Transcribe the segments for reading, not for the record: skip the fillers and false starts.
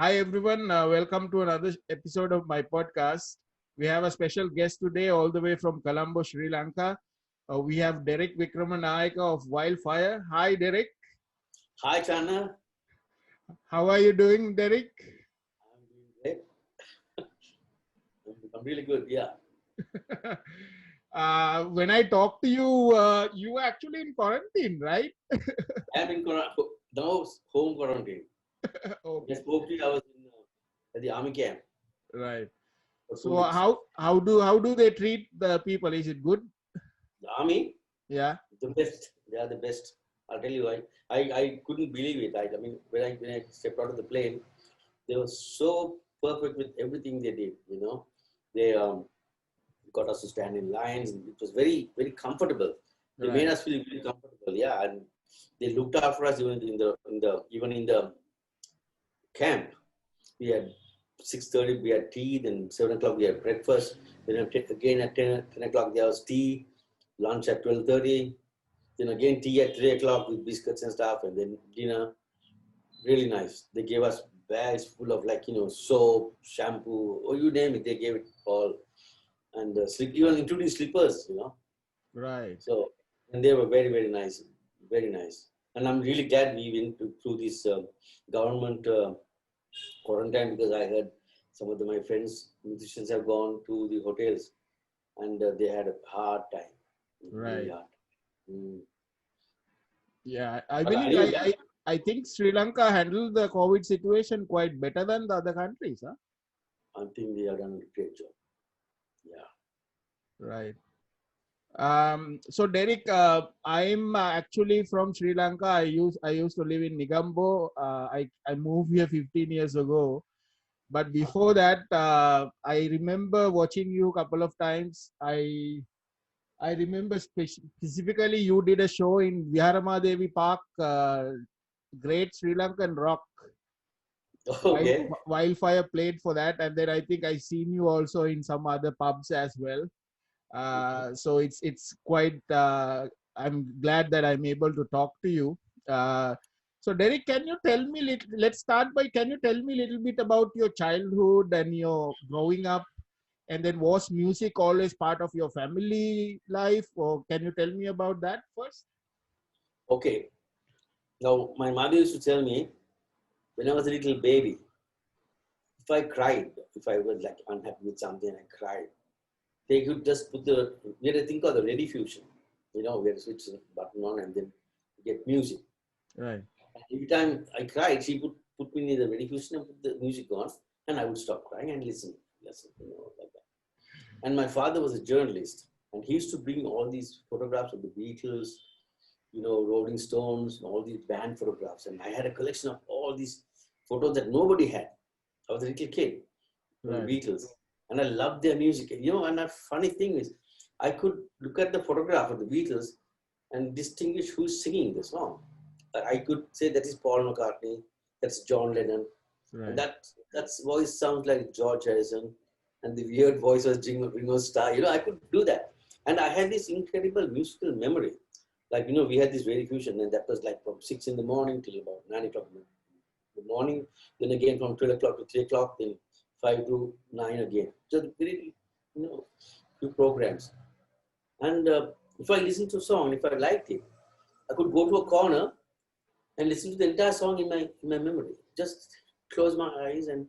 Hi everyone, welcome to another episode of my podcast. We have a special guest today, all the way from Colombo, Sri Lanka. We have Derek Wikramanayake of Wildfire. Hi, Derek. Hi, Channa. How are you doing, Derek? I'm doing great. I'm really good. Yeah. When I talked to you, you were actually in quarantine, right? I'm in now home quarantine. I Okay, spoke to you. I was in at the army camp right. for So 2 weeks. how do they treat the people? Is it good? The army, Yeah, the best. They are the best. I'll tell you why. I couldn't believe it. I mean, when I stepped out of the plane, they were so perfect with everything they did. They got us to stand in lines, and it was very comfortable. They made right, us feel very comfortable. Yeah, and they looked after us even in the camp. We had 6:30 we had tea, then 7 o'clock we had breakfast, then again at 10 o'clock there was tea, lunch at 12:30, then again tea at 3 o'clock with biscuits and stuff, and then dinner. Really nice. They gave us bags full of soap, shampoo, or you name it, they gave it all. And even including slippers. right. So, and they were very nice, very nice. And I'm really glad we went through this government quarantine, because I heard some of my friends, musicians, have gone to the hotels, and they had a hard time, really Right. hard. Mm. Yeah, I But believe anyway, I think Sri Lanka handled the COVID situation quite better than the other countries, huh? I think they have done a great job. Yeah. Right. So Derek, I'm actually from Sri Lanka. I used to live in Negombo. I moved here 15 years ago. But before that, I remember watching you a couple of times. I remember specifically you did a show in Viharamadevi Park, Great Sri Lankan Rock. Okay. Wildfire played for that, and then I think I seen you also in some other pubs as well. So it's quite. I'm glad that I'm able to talk to you. So Derek, can you tell me? Let's start by. Can you tell me a little bit about your childhood and your growing up, and then was music always part of your family life, or can you tell me about that first? Okay. Now, my mother used to tell me when I was a little baby, if I cried, if I was like unhappy with something and I cried, they could just put we had a thing called the ready fusion. We had to switch the button on and then get music. Right. Every time I cried, she would put me in the ready fusion and put the music on, and I would stop crying and listen, like that. And my father was a journalist, and he used to bring all these photographs of the Beatles, Rolling Stones, all these band photographs. And I had a collection of all these photos that nobody had. I was a little kid of the Right. Beatles, and I loved their music. And a funny thing is, I could look at the photograph of the Beatles and distinguish who's singing the song. I could say that is Paul McCartney, that's John Lennon, and Right. that's voice sounds like George Harrison, and the weird voice was Ringo Starr. I could do that, and I had this incredible musical memory. Like we had this very fusion, and that was like from 6 in the morning till about 9 o'clock in the morning. Then again from 12 o'clock to 3 o'clock, then 5 to 9 again. So very few programs. And if I listened to a song, if I liked it, I could go to a corner and listen to the entire song in my memory. Just close my eyes and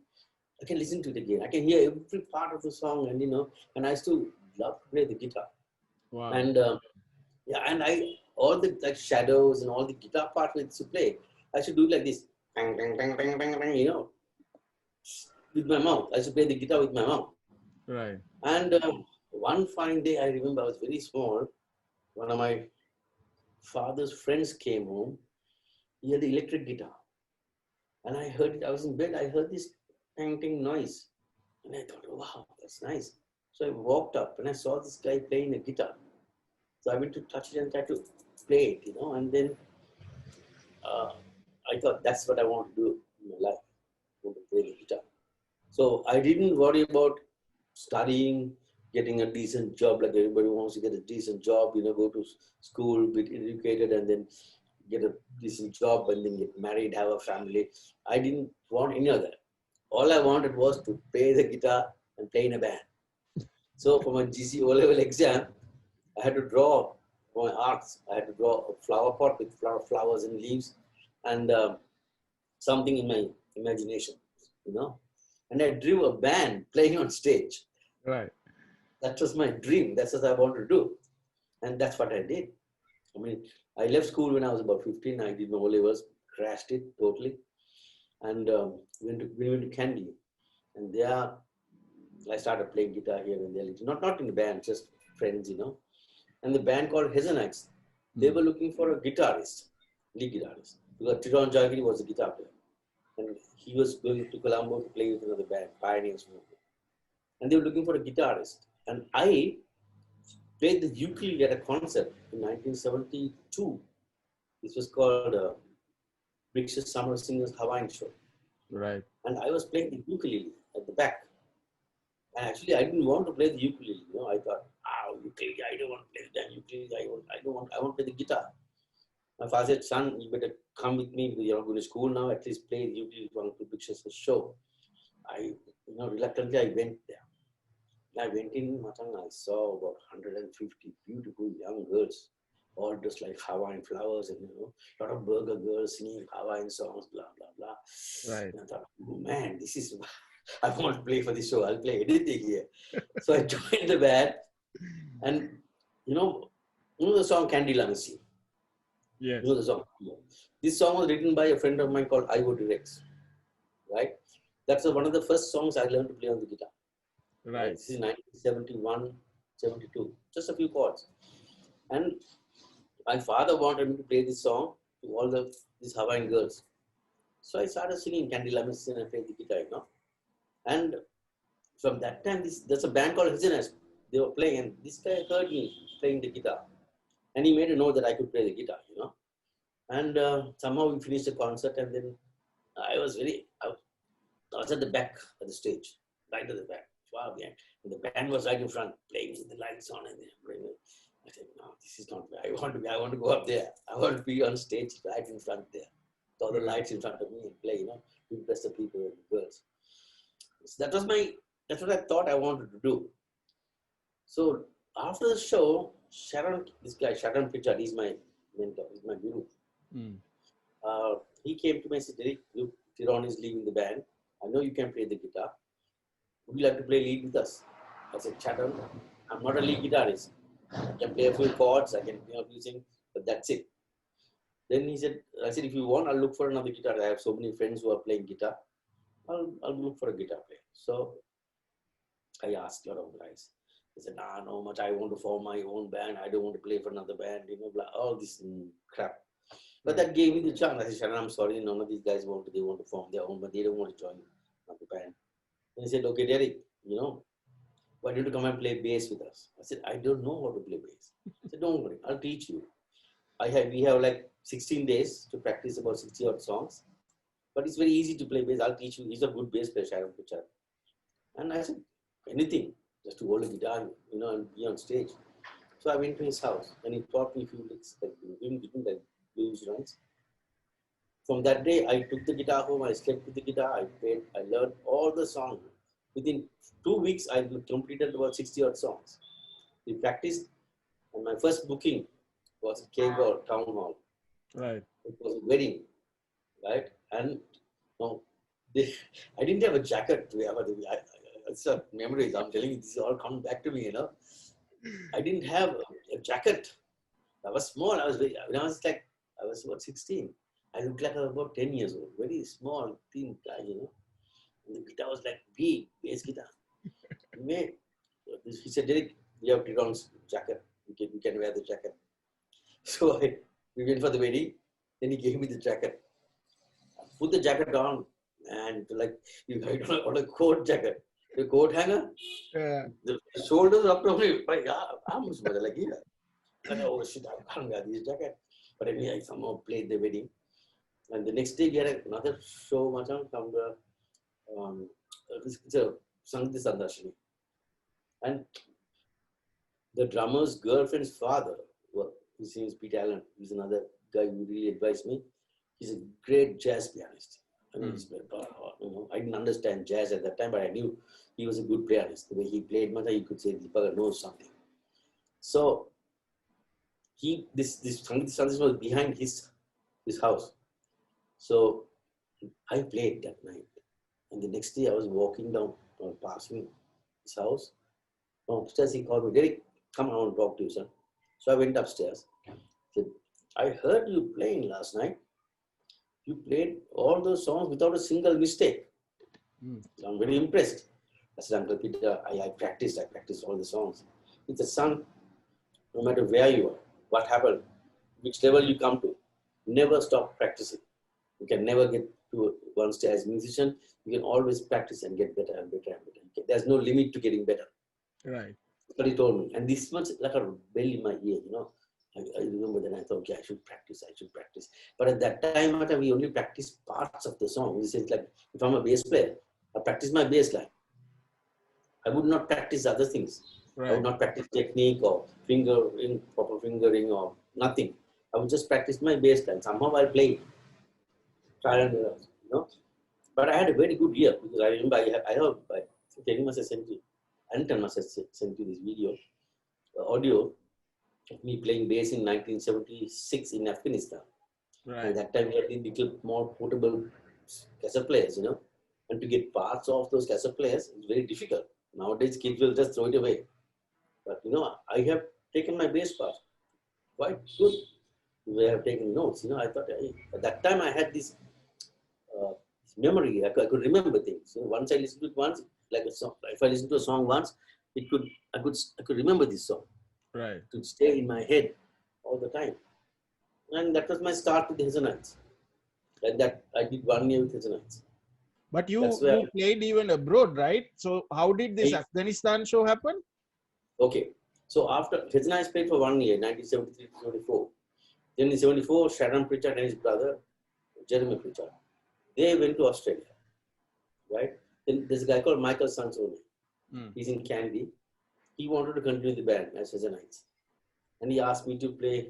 I can listen to it again. I can hear every part of the song, and I still love to play the guitar. Wow. And yeah, and I all the like shadows and all the guitar part with to play, I should do it like this, bang, bang, bang, bang, bang, bang, with my mouth. I should play the guitar with my mouth. Right. And one fine day, I remember I was very small. One of my father's friends came home. He had the electric guitar. And I heard it, I was in bed, I heard this pang ting noise. And I thought, oh, wow, that's nice. So I walked up and I saw this guy playing a guitar. So I went to touch it and tried to play it, and then uh, I thought that's what I want to do in my life. I want to play the guitar. So I didn't worry about studying, getting a decent job, like everybody wants to get a decent job, go to school, be educated, and then get a decent job and then get married, have a family. I didn't want any of that. All I wanted was to play the guitar and play in a band. So for my GC O-level exam, I had to draw for my arts. I had to draw a flower pot with flowers and leaves and something in my imagination, you know. And I drew a band playing on stage. Right. That was my dream. That's what I wanted to do. And that's what I did. I mean, I left school when I was about 15. I did my O-levels, crashed it totally. And we went to Candy. And there I started playing guitar here and there. Not in the band, just friends, you know. And the band called Hezonites, they were looking for a guitarist, lead guitarist. Because Tiron Jagiri was the guitar player. And he was going to Colombo to play with another band, Pioneers Movement. And they were looking for a guitarist. And I played the ukulele at a concert in 1972. This was called British Summer Singers Hawaiian Show. Right. And I was playing the ukulele at the back. And actually, I didn't want to play the ukulele. You know, I thought, ukulele, I don't want to play the damn ukulele. I want to play the guitar. My father said, son, you better come with me because you're not going to school now. At least play the ukulele for two pictures for show. Reluctantly, I went there. I went in Matang, I saw about 150 beautiful young girls, all dressed like Hawaiian flowers, and a lot of burger girls singing Hawaiian songs, blah blah blah. Right. And I thought, oh, man, this is I want to play for this show. I'll play anything here. So I joined the band, and you know the song Candy Lamisi. Yes. You know the song. This song was written by a friend of mine called Ivo Rex. Right. That's one of the first songs I learned to play on the guitar. Right. This is 1971, 72, just a few chords. And my father wanted me to play this song to all these Hawaiian girls. So I started singing Candy Lamisi and I played the guitar, you know. And from that time, there's a band called Hezonites. They were playing, and this guy heard me playing the guitar. And he made a note that I could play the guitar, you know. And somehow we finished the concert, and then I was at the back of the stage, right at the back. Wow, yeah. And the band was right in front, playing with the lights on, and I said, no, this is not where I want to go up there. I want to be on stage right in front there. With all the lights in front of me and play, you know, to impress the people and the girls. So that's what I thought I wanted to do. So after the show, this guy, Sharon Pritchard, he's my mentor, he's my guru. He came to me and said, Derek, Tiron is leaving the band. I know you can play the guitar. Would you like to play lead with us? I said, Chatham, I'm not a lead guitarist. I can play a few chords, I can sing, but that's it. Then I said, if you want, I'll look for another guitar. I have so many friends who are playing guitar. I'll look for a guitar player. So I asked a lot of guys. They said, no much. I want to form my own band. I don't want to play for another band, blah, all this crap. But that gave me the chance. I said, Sharon, I'm sorry, none of these guys want to form their own, but they don't want to join another band. And he said, okay, Derek, why don't you come and play bass with us? I said, I don't know how to play bass. I said, don't worry, I'll teach you. We have like 16 days to practice about 60 odd songs. But it's very easy to play bass. I'll teach you. He's a good bass player, Sharon Pritchard. And I said, anything, just to hold a guitar, and be on stage. So I went to his house and he taught me a few licks, like blues runs. From that day, I took the guitar home, I slept with the guitar, I played, I learned all the songs. Within 2 weeks, I completed about 60 odd songs. We practiced, and my first booking was at Kegalle Town Hall. Right. It was a wedding, right? And I didn't have a jacket to wear. It's a memories. I'm telling you, this is all coming back to me, I didn't have a jacket. I was small. I was about 16. I looked like I was about 10 years old. Very small, thin guy, And the guitar was like big, bass guitar. He said, Derek, we have Tiron's jacket. We can wear the jacket. So we went for the wedding. Then he gave me the jacket. I put the jacket on, and you on a coat jacket. The coat hanger. Yeah. The shoulders up to me. Arms were like here. I thought, oh shit, I can't wear this jacket. But anyway, I somehow played the wedding. And the next day we had another show, from it's a Sangeeta Sandarshini. And the drummer's girlfriend's father, his name is Pete Allen, he's another guy who really advised me. He's a great jazz pianist. I know this player. I didn't understand jazz at that time, but I knew he was a good pianist. The way he played, you could say Deepak knows something. So this Sandesh was behind his house. So I played that night. And the next day I was walking down, passing his house. From upstairs he called me, Derek, come, I want to talk to you, sir. So I went upstairs. He said, I heard you playing last night. You played all those songs without a single mistake. So I'm very impressed. I said, Uncle Peter, I practiced all the songs. It's a son, no matter where you are, what happened, which level you come to, never stop practicing. You can never get to one stage as a musician. You can always practice and get better and better and better. There's no limit to getting better. Right. That's what he told me. And this was like a bell in my ear, I remember that I thought, okay, I should practice. But at that time, we only practiced parts of the song. This is like, if I'm a bass player, I practice my bass line. I would not practice other things. Right. I would not practice technique or proper fingering or nothing. I would just practice my bass line. Somehow I'll play it. Try and But I had a very good year because I remember Kenny must have sent you, Anton must have sent you this video, audio of me playing bass in 1976 in Afghanistan. Right. And that time we had the little more portable cassette players, and to get parts of those cassette players is very difficult. Nowadays kids will just throw it away. But I have taken my bass part quite good. We have taken notes. I thought at that time I had this memory. I could remember things. Once I listened to it once, like a song. If I listened to a song once, I could remember this song. Right. To stay in my head all the time. And that was my start with the Hezonites. Like that, I did 1 year with Hezonites. But you played even abroad, right? So how did this Afghanistan show happen? Okay. So after Hezonites played for 1 year, 1973 to 74. Then in 74, Sharon Pritchard and his brother, Jeremy Pritchard, they went to Australia. Right? Then there's a guy called Michael Sansone. He's in Candy. He wanted to continue the band as Hezonites. And he asked me to play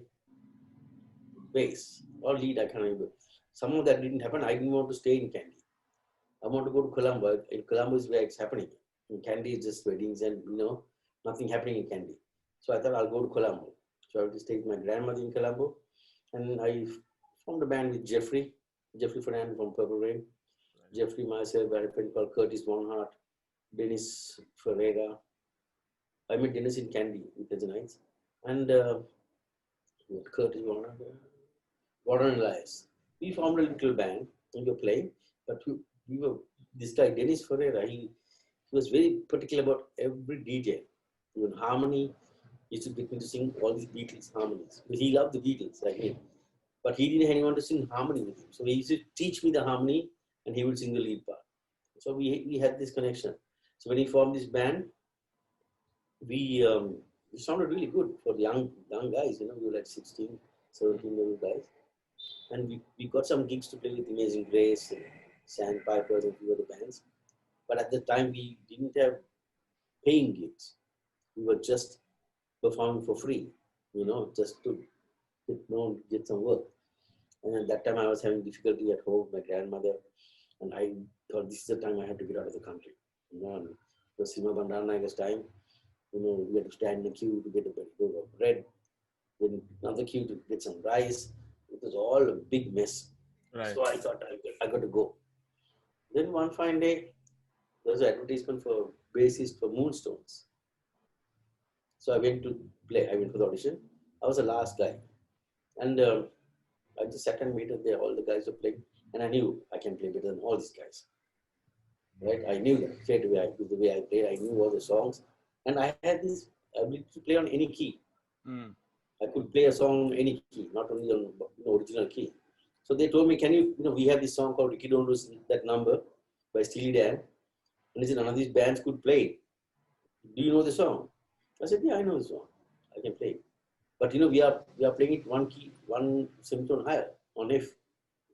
bass or lead, I can't remember. Somehow that didn't happen. I didn't want to stay in Candy. I want to go to Colombo. In Colombo is where it's happening. In Candy is just weddings and, nothing happening in Candy. So I thought I'll go to Colombo. So I went to stay with my grandmother in Colombo. And I formed a band with Jeffrey Fernand from Purple Rain. Jeffrey, myself, I had a friend called Curtis Bonhart, Dennis Ferreira. I met Dennis in Candy with Hezonites. And Curtis Bonhart, Warren and Elias. We formed a little band and we were playing, but this guy, Dennis Ferreira, he was very particular about every detail. Even harmony, he used to get me to sing all these Beatles harmonies. He loved the Beatles like me, but he didn't have anyone to sing harmony with him. So he used to teach me the harmony and he would sing the lead part. So we had this connection. So when he formed this band, we sounded really good for the young guys, we were like 16, 17-year-old guys. And we got some gigs to play with Amazing Grace, and Sandpipers and a few other bands. But at the time, we didn't have paying gigs. We were just performing for free, just to get some work. And at that time, I was having difficulty at home with my grandmother. And I thought this is the time I had to get out of the country. It was Sima Bandaranaike's time. We had to stand in the queue to get a bit of bread. Then another queue to get some rice. It was all a big mess. Right. So I thought I got to go. Then one fine day, there was an advertisement for bassist for Moonstones. So I went to play. I went for the audition. I was the last guy. And I just sat and waited there. All the guys were playing. And I knew I can play better than all these guys. Right? I knew that straight away. The way I played, I knew all the songs. And I had this ability to play on any key. I could play a song on any key, not only on original key. So they told me, can you, we have this song called Ricky Don't Lose That Number by Steely Dan. And he said, none of these bands could play it. Do you know the song? I said, yeah, I know the song. I can play it. But we are playing it one key, one semitone higher, on F.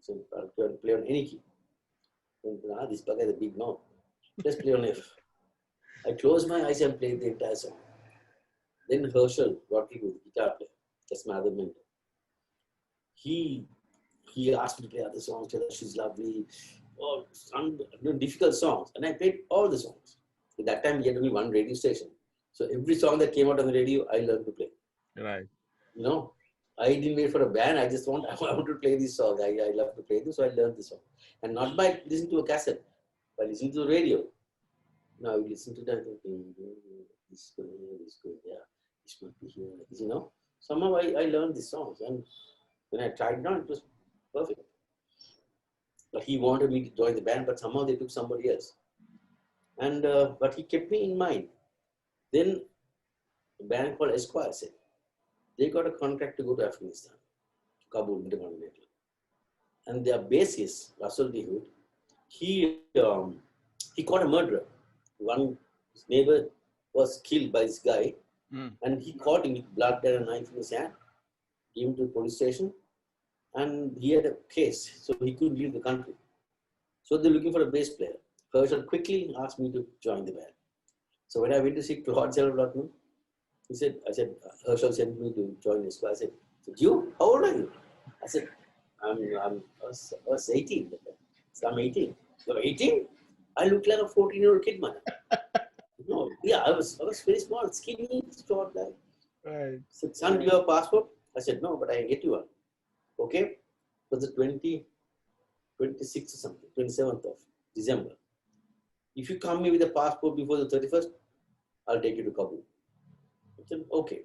So I'll play on any key. And this bugger has a big mouth. Let's play on F. I closed my eyes and played the entire song. Then Herschel Rodriguez, the guitar player, that's my other mentor. He asked me to play other songs, tell her she's lovely, difficult songs, and I played all the songs. At that time, we had only one radio station, so every song that came out on the radio, I learned to play. Right. You know, I didn't wait for a band. I just I want to play this song. I love to play this, so I learned this song, and not by listening to a cassette, by listening to the radio. Now I listen to that. This good, yeah, this might be here. You know, somehow I learned these songs, and when I tried it out, it was perfect. But he wanted me to join the band, but somehow they took somebody else. And but he kept me in mind. Then a band called Esquire said they got a contract to go to Afghanistan, to Kabul, and their bassist Russell D. Hood, he caught a murderer. One his neighbor was killed by this guy, and he caught him with blood and a knife in his hand. Gave him to the police station, and he had a case, so he couldn't leave the country. So they're looking for a bass player. Herschel quickly asked me to join the band. So when I went to see Claude Zellerblotman, Herschel sent me to join his class. I said, you? How old are you? I said, I was 18. So I'm 18. You're 18? I look like a 14-year-old kid, man. No, yeah, I was very small, skinny, short guy. Right. He said, son, do you have a passport? I said, no, but I can get you one. Okay? It was the 26th or something, 27th of December. If you come me with a passport before the 31st, I'll take you to Kabul. I said, okay.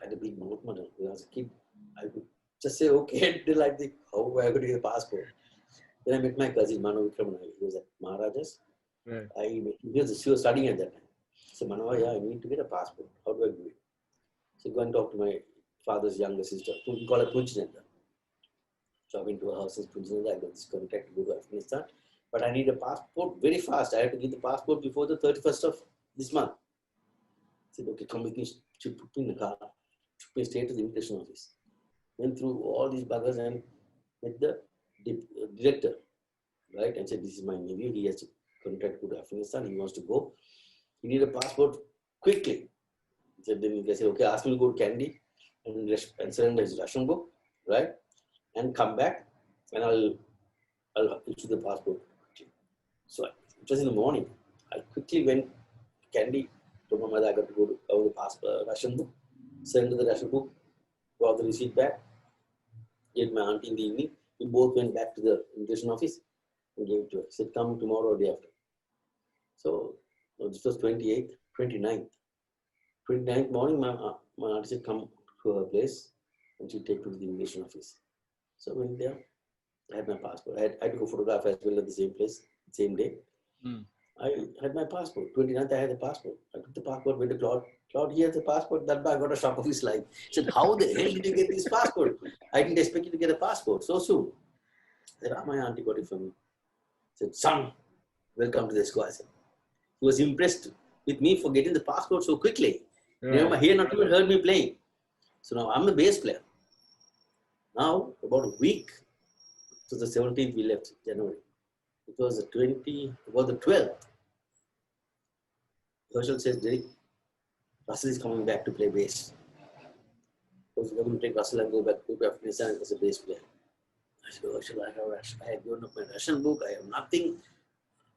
I had a big mouth, man. When I was a kid, I would just say, okay, until I think, how am I going to get a passport? Then I met my cousin, Mano Wikramanayake. He was at Maharajas. Right. He was studying at that time. I said, Mano, yeah, I need to get a passport. How do I do it? So go and talk to my father's younger sister. We call her Punchinenda. So I went to her house in Punchinenda. I got this contract to go to Afghanistan. But I need a passport very fast. I had to get the passport before the 31st of this month. I said, okay, come with me. She put me in the car. Took me straight to the immigration office. Went through all these buggers and met the director, right? And said, this is my nephew. He has a contract to go to Afghanistan. He wants to go. He needs a passport quickly. He said, then they said, okay, ask me to go to Kandy and surrender his ration book, right? And come back and I'll issue the passport. So it was in the morning. I quickly went to Kandy, told my mother I got to go to the passport, ration book, surrender the ration book, got the receipt back, gave my auntie in the evening. We both went back to the immigration office and gave it to her. Said, come tomorrow or day after. So this was 29th morning, my auntie said, come to her place and she'll take me to the immigration office. So I went there. I had my passport. I had to go photograph as well at the same place, same day. I had my passport. 29th, I had the passport. I took the passport, went to Claude. Claude, here is the passport. That guy got a shock of his life. He said, how the hell did you get this passport? I didn't expect you to get a passport so soon. I said, my auntie got it for me. He said, son, welcome to the squad. He was impressed with me for getting the passport so quickly. Right. Remember, he had not even heard me playing. So now I'm a bass player. Now, about a week, so the 17th we left, January. It was the 12th. Herschel says, Derek, Russell is coming back to play bass. So we're going to take Russell and go back to Afghanistan as a bass player. I said, Herschel, I had given up my Russian book. I have nothing.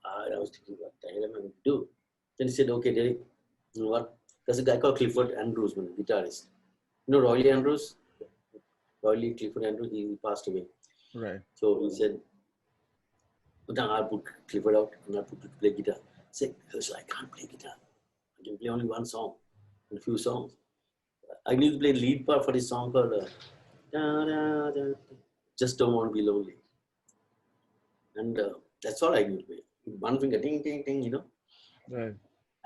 I was thinking, what the hell am I going to do? Then he said, okay, Derek, you know what? There's a guy called Clifford Andrews, guitarist. You know Roy Andrews? Roy Clifford Andrews, he passed away. Right. So he said, I'll put Clifford out and I'll put him to play guitar. I said, Herschel, I can't play guitar. I can play only one song and a few songs. I need to play lead part for this song called Just Don't Want to Be Lonely. And that's all I need to play. One finger, ding, ding, ding, you know. Right.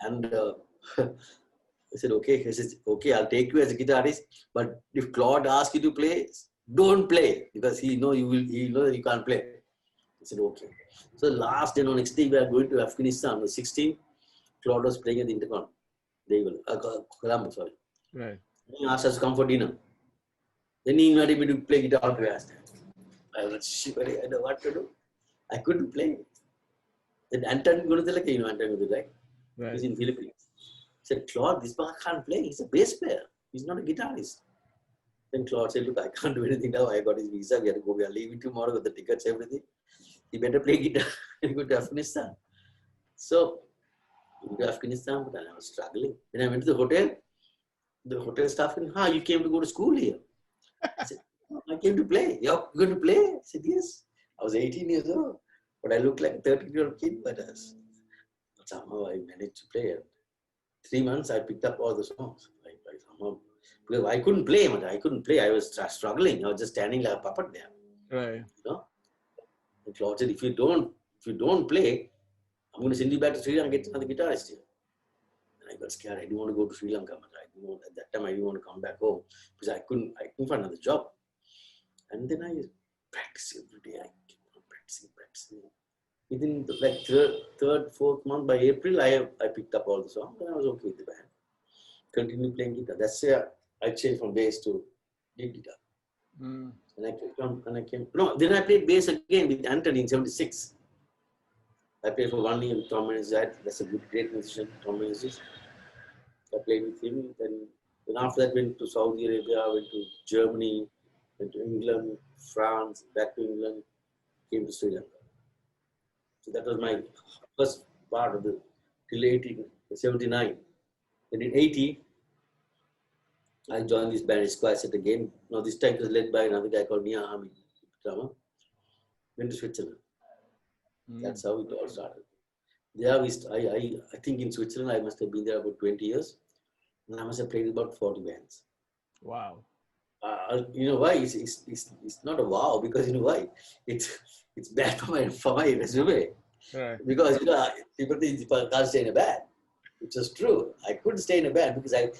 And I said, okay. He says, okay, I'll take you as a guitarist. But if Claude asks you to play, don't play because he know that you can't play. I said, okay. So last day, next day, we are going to Afghanistan on the 16th. Claude was playing at the Intercon. Colombo, sorry. Right. He asked us to come for dinner. Then he invited me to play guitar to us. I was shivering. I don't know what to do. I couldn't play. Then Anton Gunudala, you know Anton Gunudala, right? Right. He's in Philippines. He said, Claude, this guy can't play. He's a bass player. He's not a guitarist. Then Claude said, look, I can't do anything now. I got his visa. We have to go. We are leaving tomorrow with the tickets, everything. You better play guitar and go to Afghanistan. So, I went to Afghanistan, but I was struggling. When I went to the hotel staff said, you came to go to school here. I said, no, I came to play. You're going to play? I said, yes. I was 18 years old, but I looked like a 13-year-old kid, but somehow I managed to play. And 3 months, I picked up all the songs. Somehow, because I couldn't play much. I couldn't play. I was struggling. I was just standing like a puppet there. Right. You know? And Claude said, if you don't play, I'm going to send you back to Sri Lanka and get another guitarist here. And I got scared. I didn't want to go to Sri Lanka. At that time, I didn't want to come back home because I couldn't find another job. And then I practiced every day. I kept on practicing. Within the third, fourth month, by April, I picked up all the songs and I was okay with the band. Continued playing guitar. That's where I changed from bass to lead guitar. Mm. And I kept on, then I played bass again with Anthony in 76. I played for 1 year with Tom Menzies. That's a great musician, Tom Menzies. I played with him. Then after that, went to Saudi Arabia, went to Germany, went to England, France, back to England, came to Sri Lanka. So that was my first part of till 79. Then in 80, I joined this band, Square Set again. Now this time it was led by another guy called Mia Hamid. Went to Switzerland. That's how it all started. There I think in Switzerland I must have been there about 20 years. And I must have played about 40 bands. Wow. You know why? It's not a wow, because you know why? It's bad for my resume. Right. Because people think you can't stay in a band. Which is true. I couldn't stay in a band because I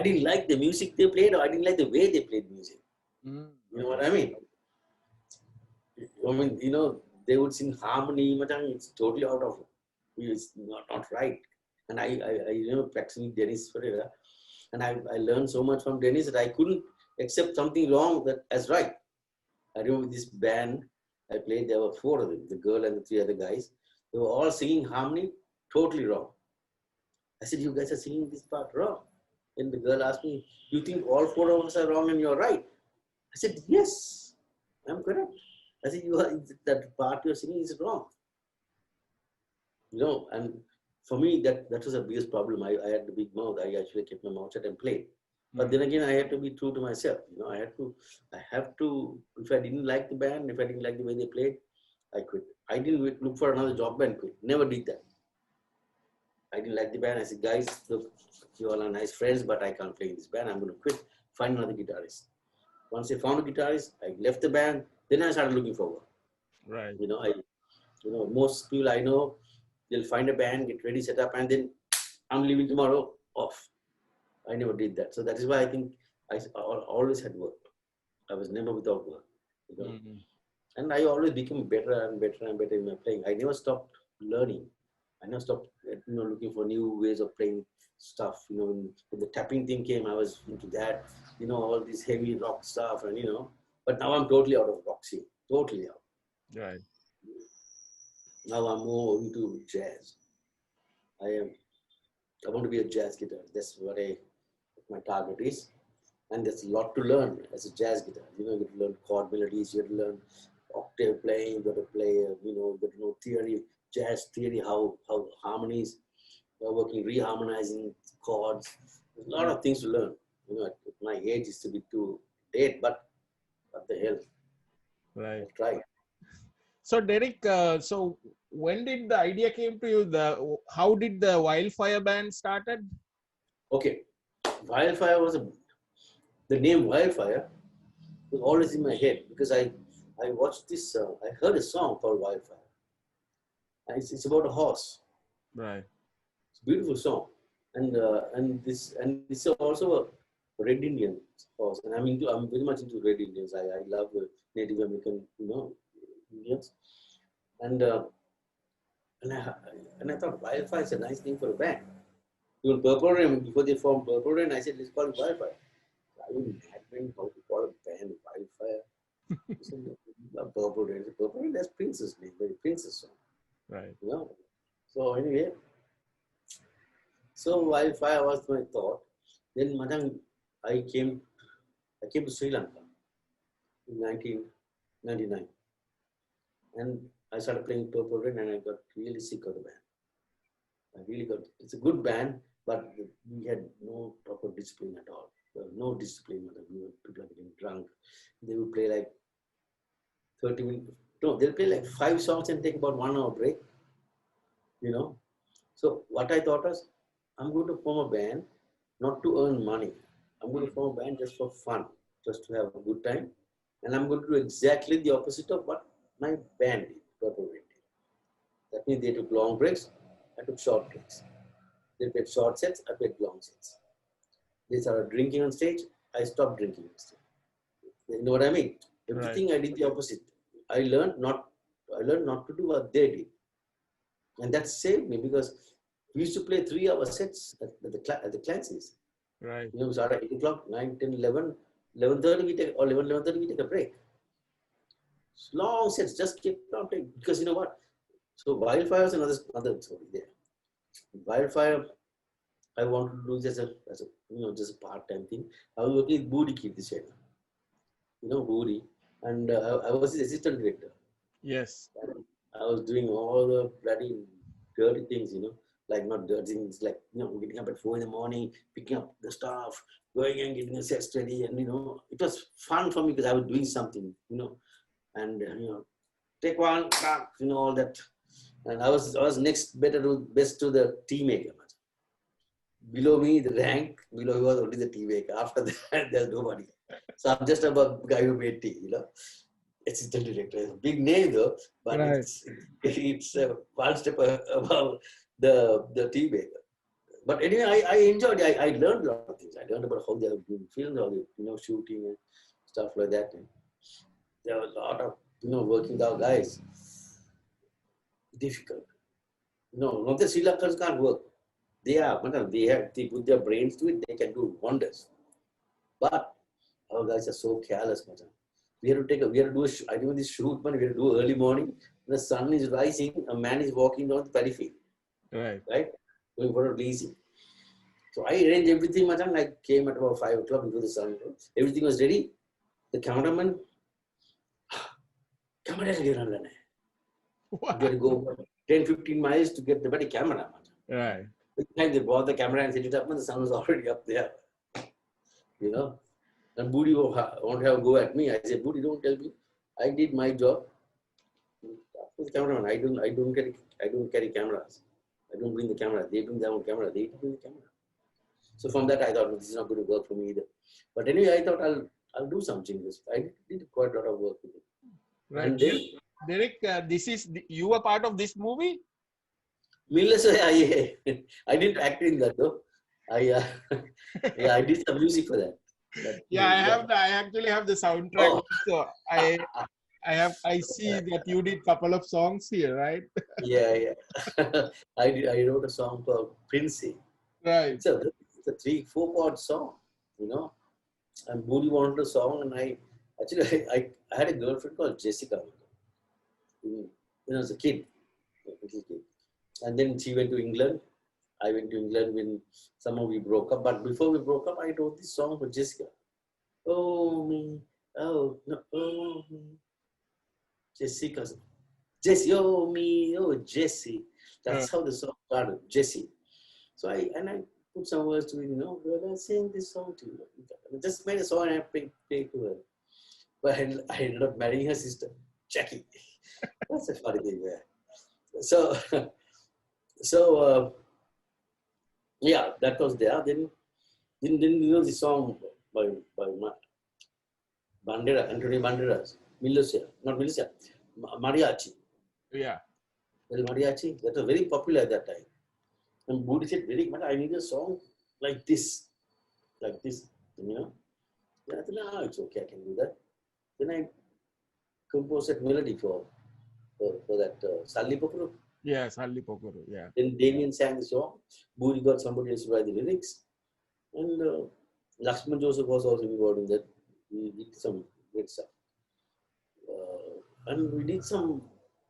didn't like the music they played, or I didn't like the way they played music. You know what I mean? They would sing harmony, it's totally out of, it's not right. And I remember practicing Dennis Ferreira, and I learned so much from Dennis that I couldn't accept something wrong as right. I remember this band I played, there were 4 of them, the girl and the 3 other guys. They were all singing harmony totally wrong. I said, you guys are singing this part wrong. And the girl asked me, you think all 4 of us are wrong and you're right? I said, yes, I'm correct. I said, that part you're singing is wrong. And for me, that was the biggest problem. I had the big mouth. I actually kept my mouth shut and played. But then again, I had to be true to myself. I have to, if I didn't like the band, if I didn't like the way they played, I quit. I didn't look for another job and quit. Never did that. I didn't like the band. I said, guys, look, you all are nice friends, but I can't play in this band. I'm going to quit, find another guitarist. Once I found a guitarist, I left the band. Then I started looking for work. Right. Most people I know, they'll find a band, get ready, set up, and then I'm leaving tomorrow, off. I never did that. So that is why I think I always had work. I was never without work. And I always became better and better and better in my playing. I never stopped learning. I never stopped, looking for new ways of playing stuff. When the tapping thing came, I was into that. All this heavy rock stuff, and But now I'm totally out of rock scene. Totally out. Right. Now I'm more into jazz. I want to be a jazz guitarist. That's what my target is. And there's a lot to learn as a jazz guitarist. You have to learn chord melodies, you have to learn octave playing, you have to play, you have to know theory, jazz theory, how harmonies are working, reharmonizing chords. There's a lot of things to learn. At my age is to be too late, but what the hell? Right. I'll try. So Derek, so when did the idea came to you? How did the Wildfire band started? Okay, Wildfire was the name Wildfire was always in my head because I watched this. I heard a song called Wildfire. And it's about a horse. Right. It's a beautiful song, and it's also a Red Indian horse, and I'm very much into Red Indians. I love the Native American Indians, and I thought Wildfire is a nice name for a band. Even Purple Rain, before they formed Purple Rain, I said let's call it Wildfire. I wouldn't imagine how to call a band Wildfire. I said, Purple Rain. Purple Rain, that's Prince's name, very Prince's song. Right. So anyway, so Wildfire was my thought. Then Madam, I came to Sri Lanka in 1999. And I started playing Purple Rain and I got really sick of the band. I really got, it's a good band, but we had no proper discipline at all. There was no discipline. People are getting drunk. They would play like 30 minutes. No, they'll play like 5 songs and take about 1 hour break, you know. So what I thought was, I'm going to form a band, not to earn money. I'm going to form a band just for fun, just to have a good time. And I'm going to do exactly the opposite of what my band did, Purple Rain did. That means they took long breaks, I took short breaks. They played short sets, I played long sets. They started drinking on stage, I stopped drinking on stage. You know what I mean? Everything I did the opposite. I learned not to do what they did. And that saved me because we used to play 3 hour sets at the classes. Right. You know, we start at 8 o'clock, 9, 10, 11, 11:30 we take, or 11:30 we take a break. Long sets, just keep on playing. Because you know what? So Wildfire is another story there. Wildfire, I wanted to do just just a part-time thing. I was working with Budi Kirti, you know, Budi, and I was his assistant director. Yes. And I was doing all the bloody dirty things, you know, like not dirty things, like, you know, getting up at 4 in the morning, picking up the stuff, going and getting the sets ready. And, you know, it was fun for me because I was doing something, you know, and, you know, take one, you know, all that. And I was next best to the tea maker. Below me, the rank, below me was only the tea maker. After that, there's nobody. So I'm just about guy who made tea, you know. Assistant director. It's a big name though, but it's one step above the tea maker. But anyway, I enjoyed it. I learned a lot of things. I learned about how they are doing films, how they, you know, shooting and stuff like that. And there were a lot of, you know, working out guys. Difficult. No, not the Sri Lankans can't work. They put their brains to it, they can do wonders. But our guys are so careless, man. We had to do I do this shoot, man. We had to do early morning. The sun is rising, a man is walking down the periphery. Right? Going for a releasing. So I arranged everything, man. I came at about 5 o'clock before the sun. Everything was ready. The cameraman, camera again. We had to go 10, 15 miles to get the bloody camera, man. Right. By the time they brought the camera and set it up, man, the sun was already up there. You know? And Budi won't have a go at me. I said, Budi, don't tell me. I did my job. The cameraman, I don't carry cameras. I don't bring the camera. They bring their own camera. They bring the camera. So from that, I thought, this is not going to work for me either. But anyway, I thought I'll do something. I did quite a lot of work with it. Right. And then, Derek, you were part of this movie? I didn't act in that though. I did some music for that. I actually have the soundtrack. So I see that you did a couple of songs here, right? Yeah. I wrote a song called Princey. Right. It's a 3-4 part song, you know. And Budi wanted a song, and I had a girlfriend called Jessica. You know, as a kid, little kid. And then she went to England. I went to England when somehow we broke up. But before we broke up, I wrote this song for Jessica. Oh me, oh no, oh me, Jessica, Jessie, oh me, oh Jessie. That's how the song started, Jessie. So I put some words to it, you know, girl, I sing this song to you. I just made a song and I played to her. But I ended up marrying her sister, Jackie. That's a funny thing there. So yeah, that was there. Then you know the song by Bandera, Anthony Banderas, not Milosia, Mariachi. Yeah. Well, Mariachi, that was very popular at that time. And Budi said, Derek, I need a song like this, you know. Then I said, no, it's okay, I can do that. Then I composed that melody for that Salli Popuru. Yeah, Salli Popuru, yeah. Then Damien sang the song. Budi got somebody else to write the lyrics. And Lakshman Joseph was also involved in that. We did some great stuff. And we did some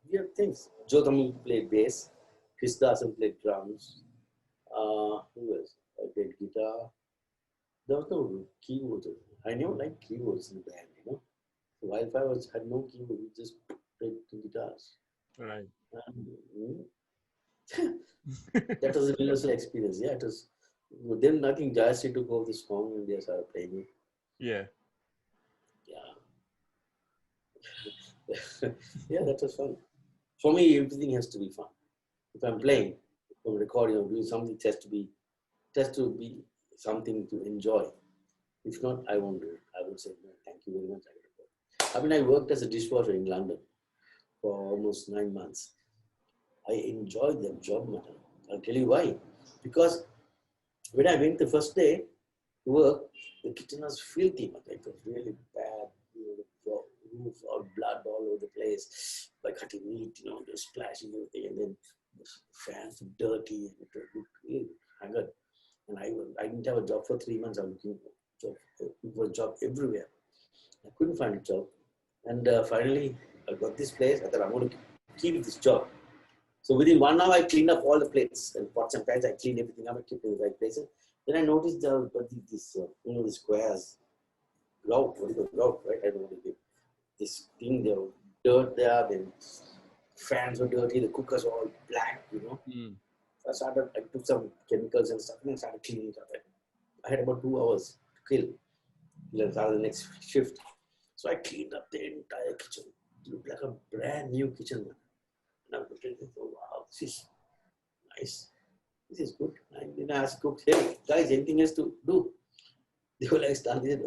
weird things. Jotami played bass. Chris Dasan played drums. Who else? I played guitar. There was no keyboard. I never liked keyboards in the band, you know. So Wildfire had no keyboard. We just played the guitars. Right. And, that was a universal experience. Yeah, it was. Then nothing. Jayasri took over the song and they started playing it. Yeah. Yeah, yeah, that was fun. For me, everything has to be fun. If I'm playing, if I'm recording or doing something, it has to be something to enjoy. If not, I won't do it. I would say, no, thank you very much. I mean, I worked as a dishwasher in London for almost 9 months. I enjoyed that job, man. I'll tell you why. Because when I went the first day to work, the kitchen was filthy, man. It was really bad. The roof or blood all over the place by cutting meat, just splashing everything, and then the fans were dirty and it looked really haggard. And I didn't have a job for 3 months. I was looking for a job everywhere. I couldn't find a job. And finally, I got this place. I thought I'm going to keep this job. So within 1 hour, I cleaned up all the plates and pots and pans. I cleaned everything up. I kept it in the right places. Then I noticed the squares, grout. What is the grout, right? I don't know what it is. This thing, there was dirt there. Then fans were dirty. The cookers were all black. So I took some chemicals and stuff and I started cleaning it up. I had about 2 hours to kill. Till I started the next shift. So I cleaned up the entire kitchen. It looked like a brand new kitchen. And I looked at it, oh wow, this is nice. This is good. And then I asked cooks, hey guys, anything else to do? They were like, started,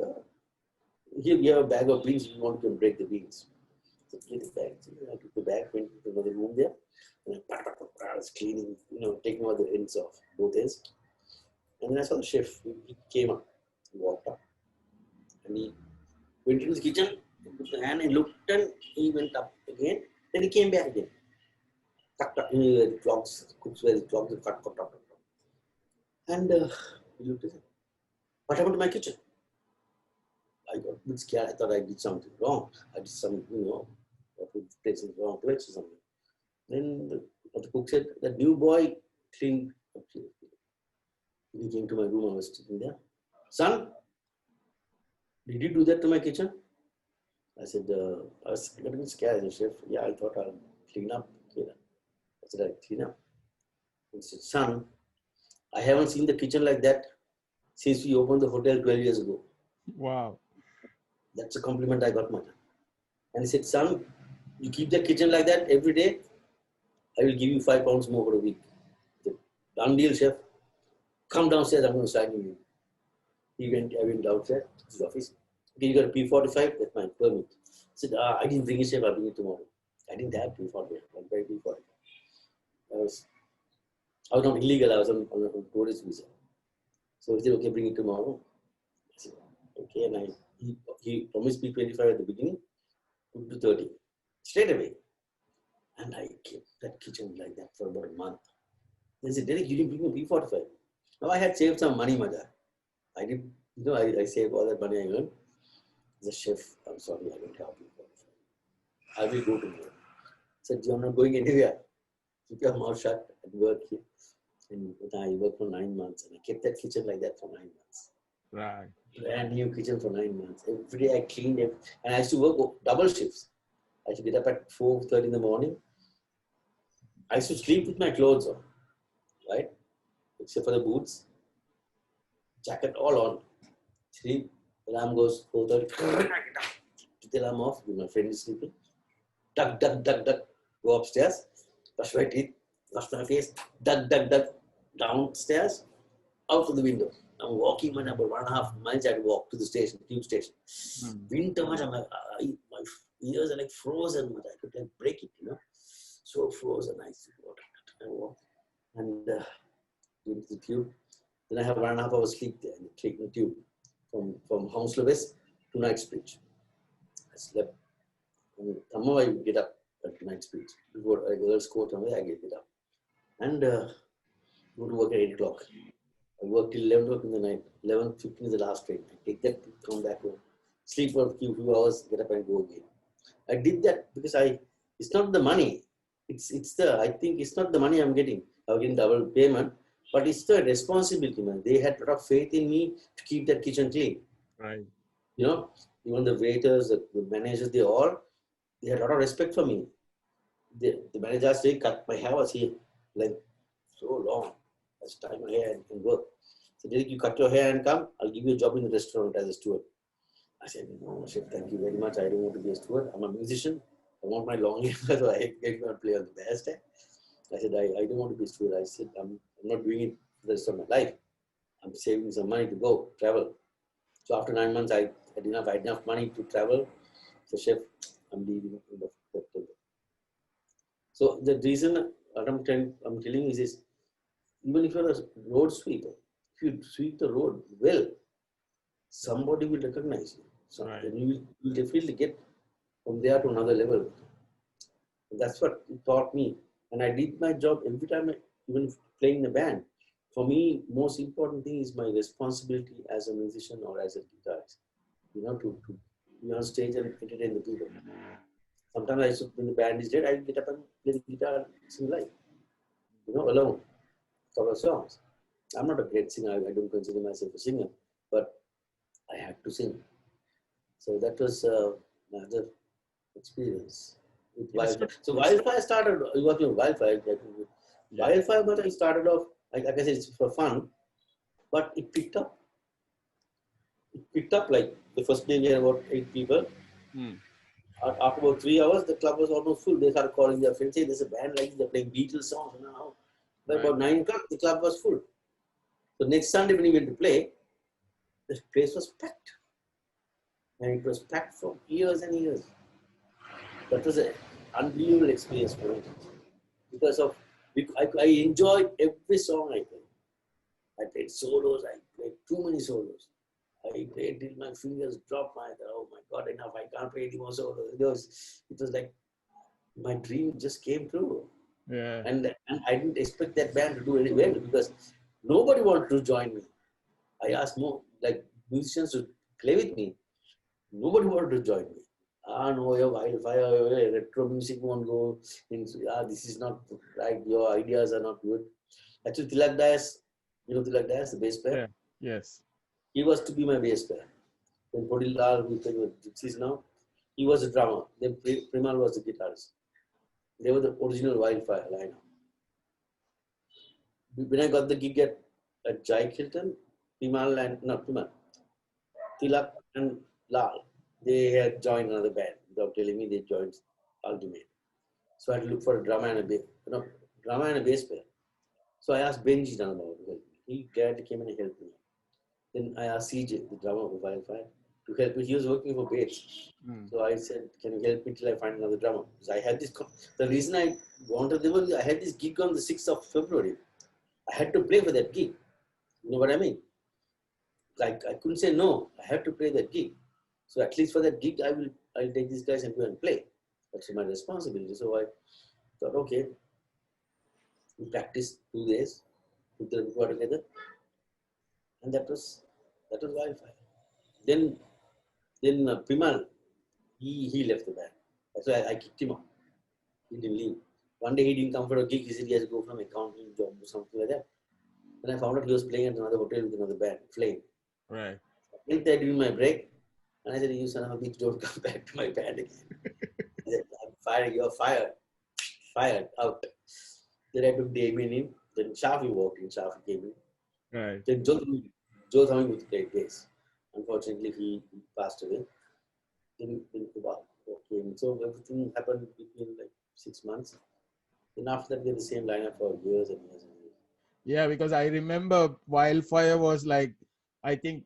here we have a bag of beans, you want to break the beans. So get the bag. So I took the bag, went to another room there, and I was cleaning, taking out the ends off, both ends. And then I saw the chef, he came up, he walked up, and he went into the kitchen, put the hand and looked, and he went up again, then he came back again. The clogs, cooks where the clogs cut. And he looked at it. What happened to my kitchen? I got a bit scared. I thought I did something wrong. I did some, place in the wrong place or something. Then the cook said, the new boy cleaned up here. He came to my room, I was sitting there. Son, did you do that to my kitchen? I said, I was a little bit scared as a chef. Yeah, I thought I'll clean up. I said, I clean up. He said, son, I haven't seen the kitchen like that since we opened the hotel 12 years ago. Wow. That's a compliment I got, man. And he said, son, you keep the kitchen like that every day, I will give you £5 more for a week. I said, done deal, chef. Come downstairs, I'm going to sign you in. I went downstairs to his office. Okay, you got a P45? That's my permit. I said, I didn't bring it, chef, I'll bring it tomorrow. I didn't have P45. I'll buy P45. I was not illegal, I was on a tourist visa. So he said, okay, bring it tomorrow. I said, okay, and he promised me 25 at the beginning, put to 30, straight away. And I kept that kitchen like that for about a month. They said, Derek, you didn't bring me P45. Now I had saved some money, mother. I did, I saved all that money I earned. As a chef, I'm sorry, I don't have P45. I will go tomorrow. I said, you're not going anywhere. Keep your mouth shut and work here. And I worked for 9 months and I kept that kitchen like that for 9 months. Right. Brand new kitchen for 9 months. Every day I cleaned it. And I used to work double shifts. I used to get up at 4:30 in the morning. I used to sleep with my clothes on, right? Except for the boots. Jacket all on. Sleep. Alarm goes 4:30. Put the alarm off. My friend is sleeping. Duck, duck, duck, duck. Go upstairs. Brush my teeth. Wash my face. Duck, duck, duck. Downstairs. Out of the window. I'm walking about 1.5 miles. I had to walk to the station, tube station. Winter, I'm like, my ears are like frozen. I could like break it, So frozen. I walk and into the tube. Then I have 1.5 hours sleep there in the tube from Hounslow West to Knightsbridge. I slept. And somehow I would get up at Knightsbridge. Before I go to school, I get up. And go to work at 8 o'clock. I work till 11 o'clock in the night. 11:15 is the last train. I take that, come back home, sleep for a few hours, get up and go again. I did that because it's not the money. I think it's not the money I'm getting. I'm getting double payment, but it's the responsibility, man. They had a lot of faith in me to keep that kitchen clean. Right. Even the waiters, the managers, they had a lot of respect for me. the manager said, cut my hair was here, like so long. I just tie my hair and work. So Derek, you cut your hair and come, I'll give you a job in the restaurant as a steward. I said, no, chef, thank you very much. I don't want to be a steward. I'm a musician. I want my long hair, so I cannot play on the bandstand. I said, I don't want to be a steward. I said, I'm not doing it for the rest of my life. I'm saving some money to go travel. So after 9 months, I had enough money to travel. So chef, I'm leaving in the September. So the reason what I'm telling is this, even if you're a road sweeper, if you sweep the road well, somebody will recognize you. So Right. then you will definitely get from there to another level. And that's what it taught me. And I did my job every time, even playing in a band. For me, most important thing is my responsibility as a musician or as a guitarist. To be on stage and entertain the people. Sometimes when the band is dead, I get up and play the guitar, sing live, alone, cover songs. I'm not a great singer. I don't consider myself a singer, but I had to sing. So that was another experience with Yes, Wildfire. So Wildfire started, you working with Wildfire. yeah. Wildfire, but I started off, like I said, it's for fun, but it picked up. It picked up like the first day we had about 8 people. After about 3 hours, the club was almost full. They started calling their friends, hey, there's a band like this, they're playing Beatles songs now. By Right. about 9 o'clock, the club was full. So next Sunday when we went to play, the place was packed. And it was packed for years and years. That was an unbelievable experience for me. Because I enjoyed every song I played. I played solos, I played too many solos. I played till my fingers dropped. Oh my God, enough, I can't play any more solos. It was like my dream just came true. Yeah. And I didn't expect that band to do very well because nobody wanted to join me. I asked more like musicians to play with me. Nobody wanted to join me. No, your Wildfire, retro music won't go. This is not right. Your ideas are not good. Actually, Tilak Das, Tilak Das, the bass player, Yeah. Yes. he was to be my bass player. Then Podil Lal, who played with Gypsies now, he was a drummer. Then Primal was the guitarist. They were the original Wildfire lineup. When I got the gig at Jai Hilton, Tilak and Lal, they had joined another band. Without telling me, they joined Ultimate. So I had to look for a drummer and a bass player. So I asked Benji down about it. He gladly came in and helped me. Then I asked CJ, the drummer of Wildfire, to help me. He was working for bass. So I said, can you help me till I find another drummer? Because I had this, the reason I wanted them was I had this gig on the 6th of February. I had to play for that gig. You know what I mean? Like I couldn't say no. I had to play that gig. So at least for that gig, I'll take these guys and go and play. That's my responsibility. So I thought, okay, we practiced 2 days, put the repertoire together, and that was Wildfire. Then Primal, he left the band. That's why I kicked him out. He didn't leave. One day he didn't come for a gig. He said he has to go for an accounting job or something like that. Then I found out he was playing at another hotel with another band, Flame. Right. I went there during my break, and I said, you son of a bitch, don't come back to my band again. I said, I'm fired, you're fired. Fired, out. Then I took Damien in. Then Shafi walked in, Shafi came in. Right. Then Joe Thaming played bass. Unfortunately, he passed away. Then Kubal came in. So everything happened between like 6 months. Then after that, we had the same lineup for years and years and years. Yeah, because I remember Wildfire was like, I think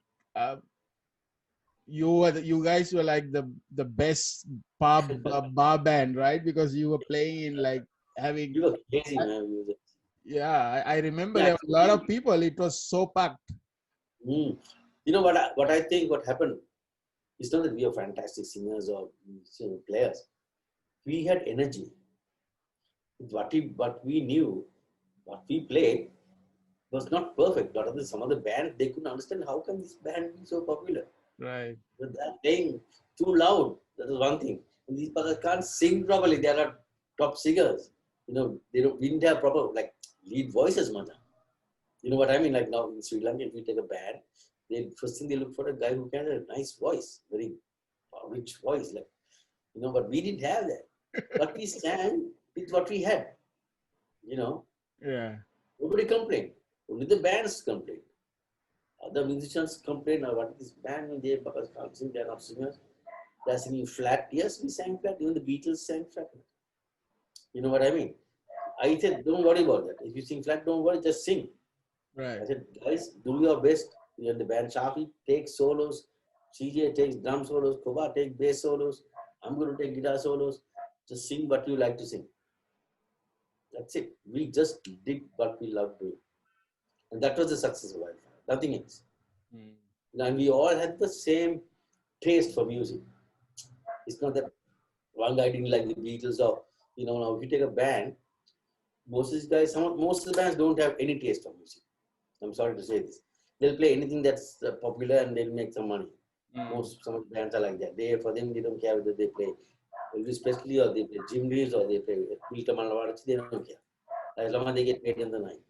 you guys were like the best pub bar band, right? Because you were playing in like having. We were crazy, man. We were just, Yeah, I remember there were a lot actually, of people. It was so packed. you know what I think what happened? It's not that we are fantastic singers or players. We had energy. What we knew, what we played was not perfect. Some other band, they couldn't understand how come this band is so popular. Right. They're playing too loud. That is one thing. And these people can't sing properly. They are not top singers. We didn't have proper like lead voices, mother. You know what I mean? Like now in Sri Lanka, if you take a band, first thing they look for a guy who can have a nice voice, very rich voice, but we didn't have that. But we sang, with what we had. You know, Yeah. nobody complained. Only the bands complained. Other musicians complained, what is this band? They can't sing, they're not singers. They're singing flat. Yes, we sang flat. Even the Beatles sang flat. You know what I mean? I said, don't worry about that. If you sing flat, don't worry, just sing. Right. I said, guys, do your best. You're in the band. Shafi takes solos. CJ takes drum solos. Koba takes bass solos. I'm going to take guitar solos. Just sing what you like to sing. That's it. We just did what we love doing. And that was the success of Wildfire. Nothing else. And we all had the same taste for music. It's not that one guy didn't like the Beatles or, now if you take a band, most of these guys, most of the bands don't have any taste for music. I'm sorry to say this. They'll play anything that's popular and they'll make some money. Some of the bands are like that. For them, they don't care whether they play Elvis Presley or they play Jim Reeves or they play Wikramanayake. They don't care. As long as they get paid in the night.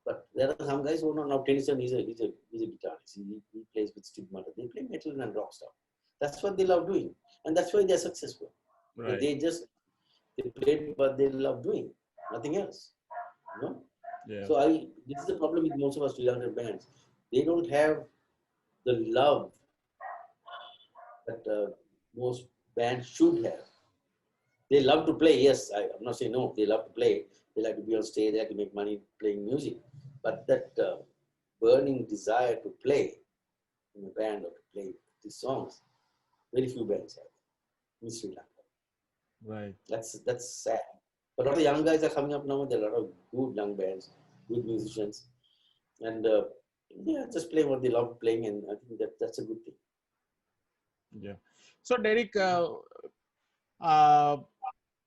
But there are some guys who are now Tennyson. He's a guitarist. He plays with stigmata. They play metal and rock stuff. That's what they love doing, and that's why they're successful. Right. They played what they love doing, nothing else. Yeah. So this is the problem with most of our Sri Lankan bands. They don't have the love that most bands should have. They love to play. Yes, I'm not saying no. They love to play. They like to be on stage. They like to make money playing music. But that burning desire to play in a band or to play these songs, very few bands have in Sri Lanka. Right. That's sad. But a lot of young guys are coming up now. There are a lot of good young bands, good musicians, and just playing what they love playing, and I think that's a good thing. Yeah. So Derek,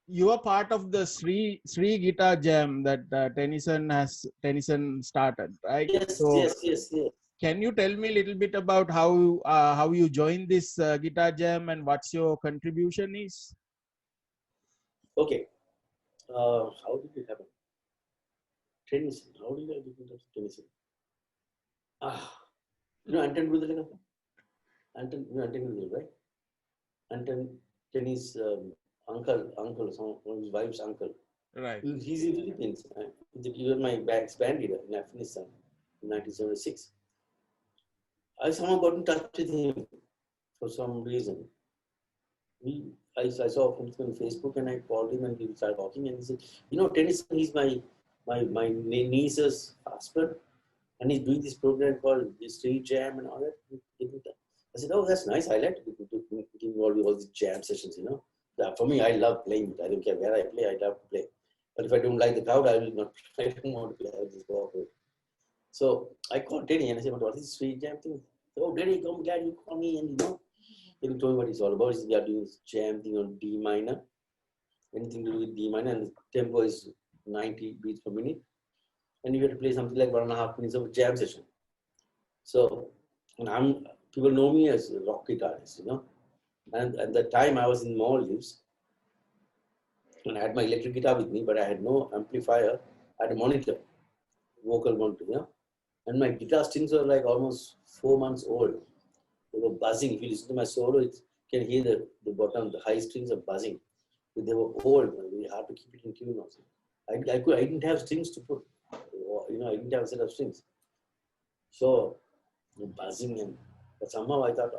you are part of the Sri Guitar Jam that Tennyson started, right? Yes, So yes. can you tell me a little bit about how you joined this guitar jam and what's your contribution is? Okay. How did it happen? Tennyson. How did I get into Tennyson? Anton Gudel, right? Anton Tenny's uncle, his wife's uncle. Right. He's in Philippines. He was my band leader in Afghanistan in 1976. I somehow got in touch with him for some reason. I saw him on Facebook and I called him and we started talking and he said, Tennyson, he's my niece's husband and he's doing this program called the Street Jam and all that. I said, oh, that's nice. I like to give all these jam sessions, For me, I love playing it. I don't care where I play, I love to play. But if I don't like the crowd, I will not play. I don't want to play. I'll just go off it. So I called Denny and I said, what is this Street Jam thing? Oh, Denny, I'm glad you called me. And he told me what it's all about. We are doing this jam thing on D minor. Anything to do with D minor. And the tempo is 90 beats per minute. And you have to play something like 1.5 minutes of a jam session. So, and people know me as a rock guitarist, And at that time I was in Maldives. And I had my electric guitar with me, but I had no amplifier. I had a monitor, vocal monitor, And my guitar strings were like almost 4 months old. They were buzzing. If you listen to my solo, you can hear the bottom, the high strings are buzzing. But they were old, very hard to keep it in tune also. I didn't have strings to put, I didn't have a set of strings. So, buzzing but somehow I thought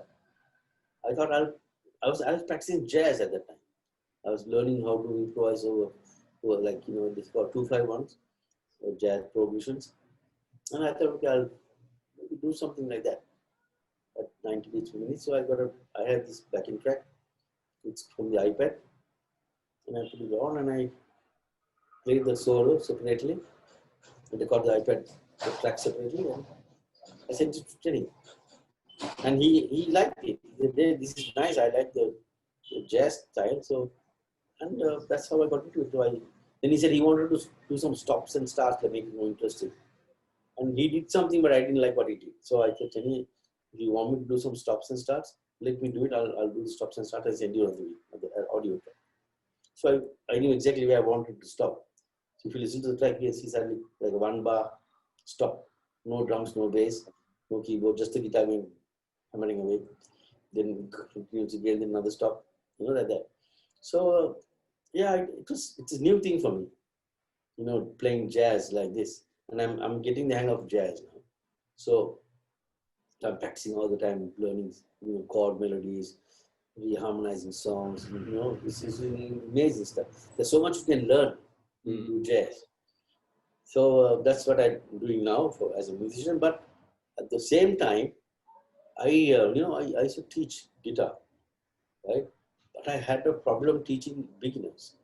I was practicing jazz at that time. I was learning how to improvise over this called 2-5-1s, jazz progressions. And I thought, okay, I'll maybe do something like that at 90 beats per minute. So I had this backing track. It's from the iPad. And I put it on and I played the solo separately. I recorded the track separately. And I sent it to Teddy. And he liked it. He said, this is nice. I like the jazz style. So, and that's how I got into it. Then he said he wanted to do some stops and starts that make it more interesting. And he did something, but I didn't like what he did. So I said, Teddy, if you want me to do some stops and starts, let me do it. I'll do the stops and starts and send you the audio track. So I knew exactly where I wanted to stop. So if you listen to the track, you see suddenly like a 1 bar stop. No drums, no bass, no keyboard, just the guitar going hammering away. Then continues again, then another stop, like that. So yeah, it's a new thing for me, playing jazz like this, and I'm getting the hang of jazz now. So I'm practicing all the time, learning chord melodies, reharmonizing songs. This is amazing stuff. There's so much you can learn in jazz. So that's what I'm doing now for as a musician. But at the same time, I used to teach guitar, right? But I had a problem teaching beginners.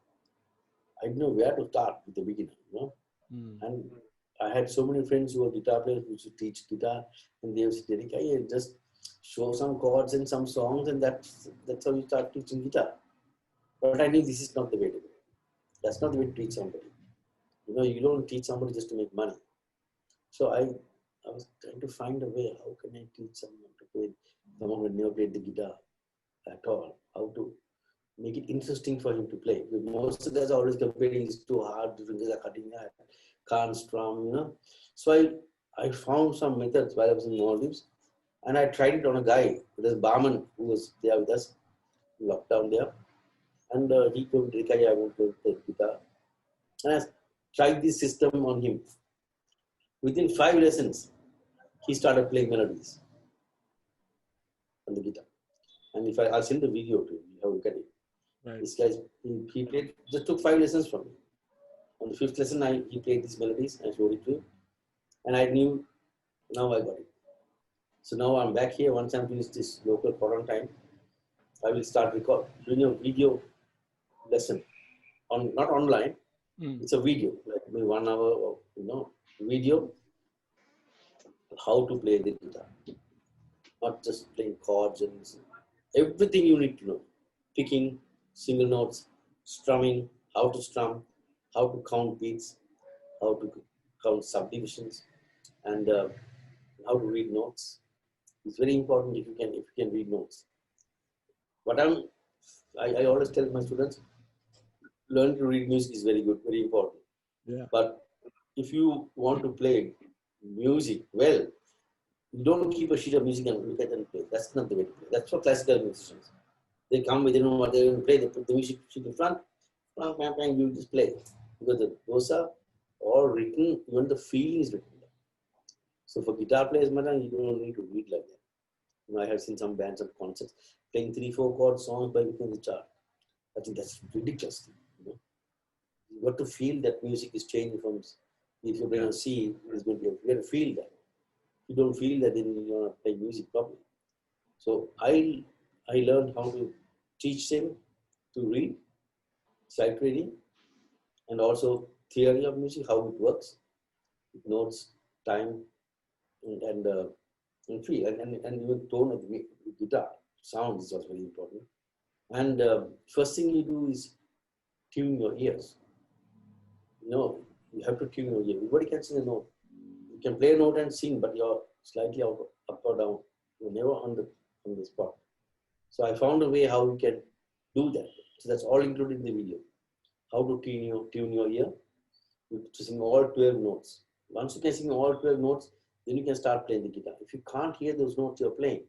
I didn't know where to start with the beginner. And I had so many friends who were guitar players who used to teach guitar, and they would say, Derek, just show some chords and some songs, and that's how you start teaching guitar. But I knew this is not the way to go. That's not the way to teach somebody. You don't teach somebody just to make money. So I was trying to find a way. How can I teach someone to play? Someone who never played the guitar at all. How to make it interesting for him to play. Because most of the guys are always complaining it's too hard, the fingers are cutting out, can't strum. So I found some methods while I was in Maldives, and I tried it on a guy. There's a barman who was there with us, locked down there, and he told me, I want to play guitar. And I tried this system on him. Within 5 lessons, he started playing melodies on the guitar. And I'll send the video to you, have a look at it. Right. This guy, he played, just took 5 lessons from me. On the 5th lesson, he played these melodies and showed it to him. And I knew, now I got it. So now I'm back here. Once I'm finished this local quarantine, I will start doing a video lesson, not online. It's a video, like maybe 1 hour of, video, how to play the guitar. Not just playing chords and everything you need to know. Picking, single notes, strumming, how to strum, how to count beats, how to count subdivisions, and how to read notes. It's very important if you can read notes. What I always tell my students, learn to read music is very good, very important. Yeah. But if you want to play music well, you don't keep a sheet of music and look at and play. That's not the way to play. That's for classical musicians. They come with, what they're going to play. They put the music sheet in front, you just play. Because those are all written, even the feeling is written. So for guitar players, madam, you don't need to read like that. I have seen some bands and concerts playing 3-4 chord songs by looking at the chart. I think that's ridiculous. You got to feel that music is changing from, if you're playing on C, it's going to be, you have to feel that. If you don't feel that, then you're not playing music properly. So I learned how to teach them to read, sight reading, and also theory of music, how it works, notes, time, and feel, and even tone of the guitar. Sound is also very important. And first thing you do is tune your ears. You have to tune your ear. Everybody can sing a note. You can play a note and sing, but you're slightly up or down. You're never on the spot. So I found a way how you can do that. So that's all included in the video. How to tune your ear to sing all 12 notes. Once you can sing all 12 notes, then you can start playing the guitar. If you can't hear those notes you're playing,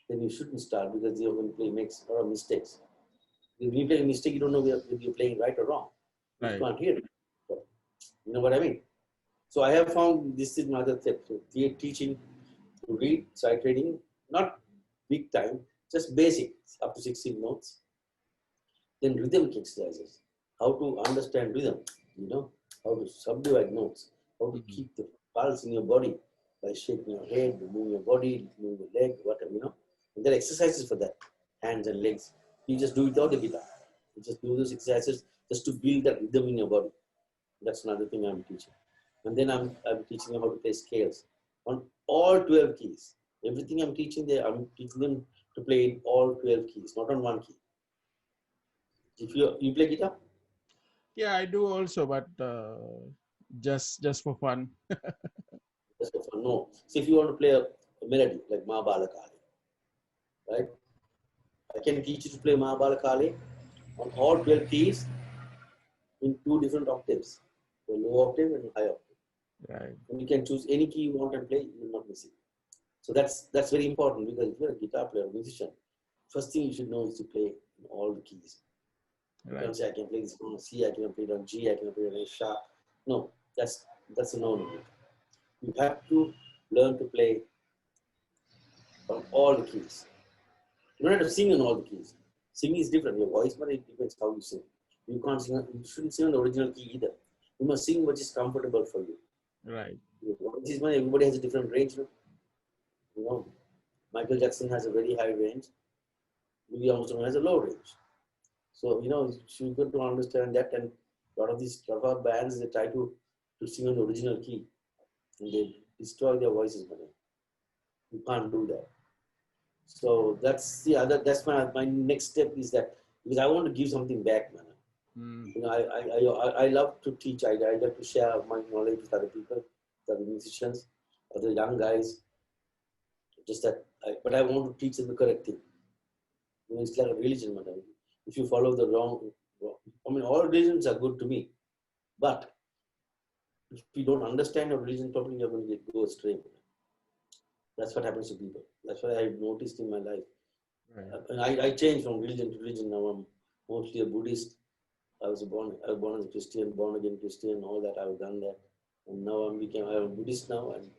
then you shouldn't start, because you're going to makes a lot of mistakes. If you play a mistake, you don't know whether you're playing right or wrong. Right. You can't hear it. But you know what I mean? So I have found this is another step. So teaching to read, sight reading, not big time, just basic, up to 16 notes. Then rhythmic exercises, how to understand rhythm, how to subdivide notes, how to keep the pulse in your body by shaking your head, moving your body, moving your leg, whatever, And there are exercises for that, hands and legs. You just do it without the guitar. You just do those exercises just to build that rhythm in your body. That's another thing I'm teaching. And then I'm teaching them how to play scales on all 12 keys. Everything I'm teaching there, I'm teaching them to play in all 12 keys, not on one key. If you play guitar? Yeah, I do also, but just for fun. Just for fun, no. So if you want to play a melody like Mahabalakali, right? I can teach you to play Mahabalakali on all 12 keys in 2 different octaves, a low octave and a high octave. Right. And you can choose any key you want and play, you will not miss it. So that's very important, because if you're a guitar player, musician, first thing you should know is to play in all the keys. You Right. can't say I can play this on C, I can play it on G, I can play it on sharp. No, that's a no. You have to learn to play on all the keys. You don't have to sing on all the keys. Singing is different. Your voice, but it depends how you sing. You can't sing. You shouldn't sing on the original key either. You must sing what is comfortable for you. Right. Your voice is when everybody has a different range. You know, Michael Jackson has a very high range. Louis Armstrong has a low range. So you got to understand that. And a lot of our bands, they try to sing on the original key, and they destroy their voices. Man. You can't do that. So that's my next step is that, because I want to give something back, man. Mm. I love to teach. I love to share my knowledge with other people, with other musicians, other young guys. Just that, but I want to teach them the correct thing. It's like a religion, man. If you follow the wrong, I mean, all religions are good to me, but if you don't understand your religion properly, you're going to go astray. That's what happens to people. That's what I've noticed in my life. Right. And I changed from religion to religion. Now I'm mostly a Buddhist. I was born as a Christian, born again Christian, all that I've done that. And now I'm a Buddhist now, and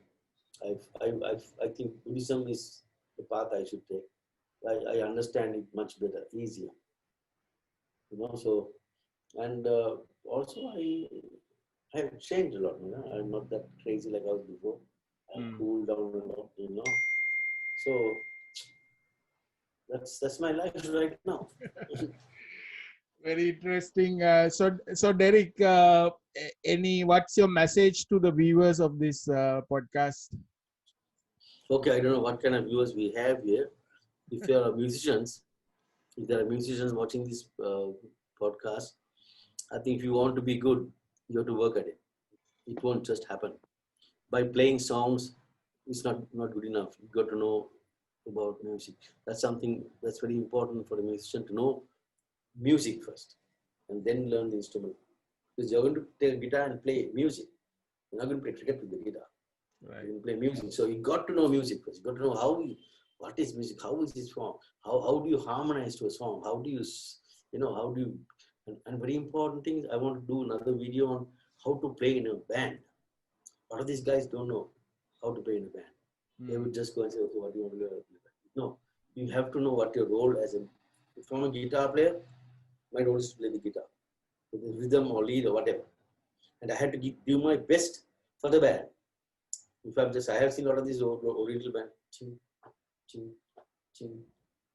I think Buddhism is the path I should take. I understand it much better, easier. So, and also I have changed a lot. I'm not that crazy like I was before. I've Mm. cooled down a lot. So that's my life right now. Very interesting. So Derek, what's your message to the viewers of this podcast? Okay, I don't know what kind of viewers we have here. If you are musicians, if there are musicians watching this podcast, I think if you want to be good, you have to work at it. It won't just happen. By playing songs, it's not good enough. You got to know about music. That's something that's very important for a musician to know music first, and then learn the instrument. Because you're going to take a guitar and play music. You're not going to play cricket with the guitar. Right. You play music. So you got to know music first. You got to know what is music, how is this form, how do you harmonize to a song, how do you, and very important thing, I want to do another video on how to play in a band. A lot of these guys don't know how to play in a band. They would just go and say, okay, what do you want to do? No, you have to know what your role as from a guitar player, my role is to play the guitar, with the rhythm or lead or whatever. And I had to give my best for the band. In fact, I have seen a lot of these oriental band. Ching, ching, ching,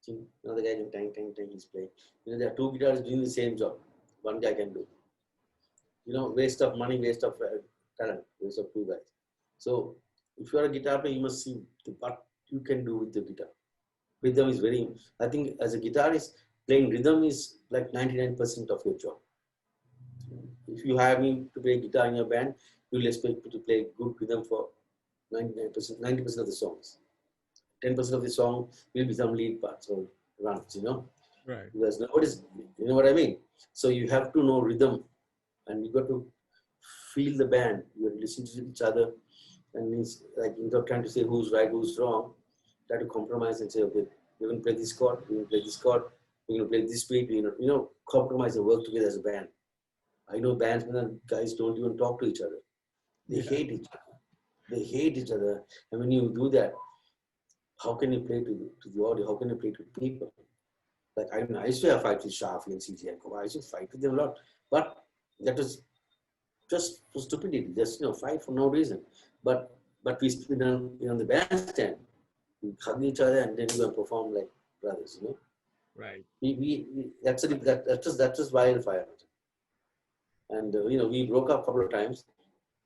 ching. Another guy can tang, he's playing. There are two guitarists doing the same job. One guy can do. Waste of money, waste of talent, waste of two guys. So if you are a guitar player, you must see what you can do with the guitar. Rhythm is I think as a guitarist, playing rhythm is like 99% of your job. If you have me to play guitar in your band, you'll expect me to play good rhythm for 99%, 90% of the songs. 10% of the song will be some lead parts or runs, Right. Because nobody's, you know what I mean? So you have to know rhythm, and you got to feel the band. You have to listen to each other, and means like instead of trying to say who's right, who's wrong, try to compromise and say, okay, we're going to play this chord, we're going to play this chord, we're going to play this beat, compromise and work together as a band. I know bands when guys don't even talk to each other. They hate each other. They hate each other. And when you do that, how can you play to the audio? How can you play to the people? Like I used to have fights with Shafi and CG and I used to fight with them a lot. But that was just for stupidity, just fight for no reason. But we on the bandstand, we hug each other and then we perform like brothers, Right. That's just Wildfire. And we broke up a couple of times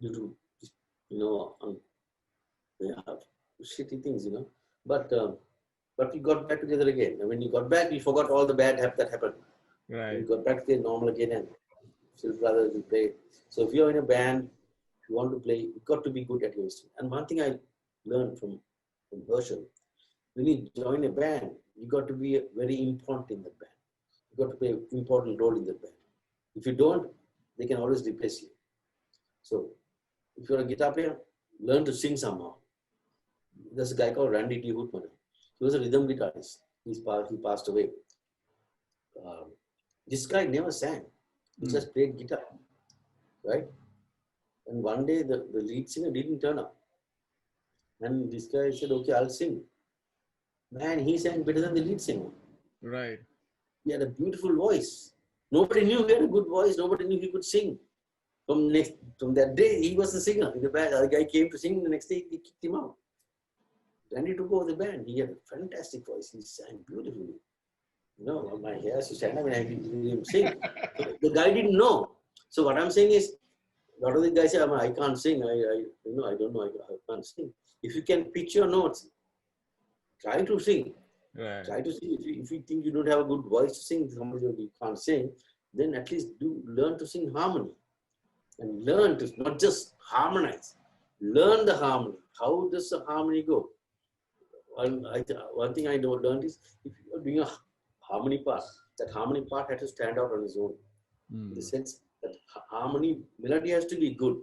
due to shitty things, but we got back together again. And when you got back, we forgot all the bad that happened. We Right. got back to the normal again and still brothers we played. So if you're in a band, if you want to play, you've got to be good at your instrument. And one thing I learned from Herschel, when you join a band, you got to be very important in that band. You got to play an important role in that band. If you don't, they can always replace you. So if you're a guitar player, learn to sing somehow. There's a guy called Randy D. Hootman. He was a rhythm guitarist. He passed away. This guy never sang. He just played guitar, right? And one day the lead singer didn't turn up. And this guy said, okay, I'll sing. Man, he sang better than the lead singer. Right. He had a beautiful voice. Nobody knew he had a good voice. Nobody knew he could sing. From that day, he was the singer in the band. The guy came to sing. The next day, they kicked him out. Then he took over the band. He had a fantastic voice. He sang beautifully. You know, my hair used to stand up when I heard him sing. The guy didn't know. So what I'm saying is, a lot of the guys say, I can't sing. I don't know. I can't sing. If you can pitch your notes, try to sing. Right. Try to sing. If you think you don't have a good voice to sing, somebody you can't sing, then at least learn to sing harmony. And learn to not just harmonize. Learn the harmony. How does the harmony go? One thing I learned is if you're doing a harmony part, that harmony part has to stand out on its own. In the sense that harmony, melody has to be good.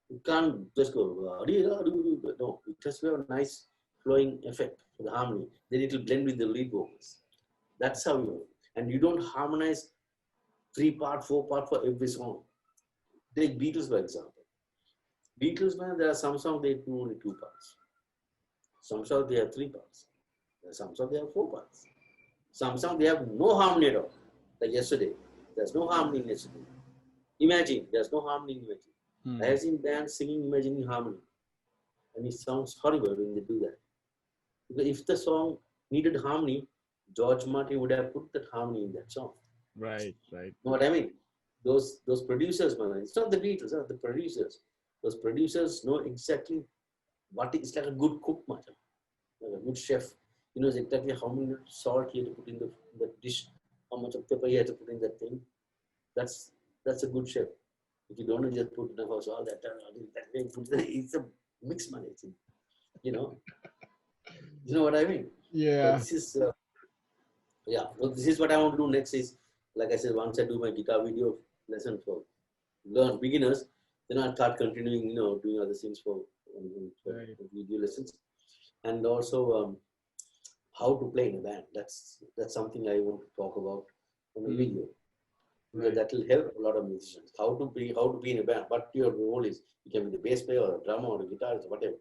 You can't just go, no, it has to have a nice flowing effect for the harmony. Then it will blend with the lead vocals. That's how you, and you don't harmonize 3-part, 4-part for every song. Take Beatles, for example. Beatles, man, there are some songs they do only 2 parts. Some songs they have 3 parts. There are some songs they have 4 parts. Some songs they have no harmony at all. Like Yesterday, there's no harmony in Yesterday. Imagine, there's no harmony in Imagine. I have seen bands singing Imagine in harmony. And it sounds horrible when they do that. Because if the song needed harmony, George Martin would have put that harmony in that song. Right, right. Know what I mean? Those producers, man, it's not the Beatles, the producers. Those producers know exactly what it's like a good cook, man. Like a good chef. He knows exactly how much salt he had to put in the dish, how much of pepper he had to put in that thing. That's a good chef. If you don't just put enough of salt, it's a mix, man. You know what I mean? Yeah. So this is, this is what I want to do next is, like I said, once I do my guitar video lesson for beginners, then I'll start continuing, doing other things for video lessons. And also how to play in a band. That's something I want to talk about in a video. Because that will help a lot of musicians. How to be in a band, what your role is. You can be the bass player or a drummer or a guitarist or whatever.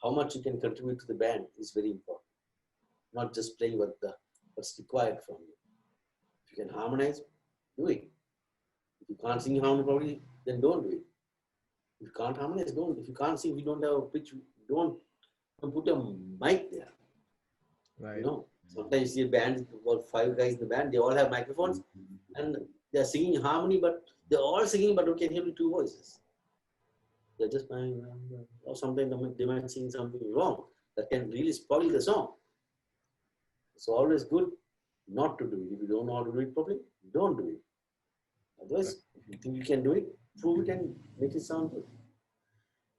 How much you can contribute to the band is very important. Not just playing what's required from you. If you can harmonize, do it. If you can't sing harmony properly, then don't do it. If you can't harmonize, don't. If you can't sing, if you don't have a pitch, don't put a mic there. Right. Sometimes you see a band, about 5 guys in the band, they all have microphones and they're singing harmony, but they're all singing, but you can hear the 2 voices. They're just playing, or sometimes they might sing something wrong that can really spoil the song. It's always good not to do it. If you don't know how to do it properly, don't do it. Otherwise, if you think you can do it, prove it and make it sound good.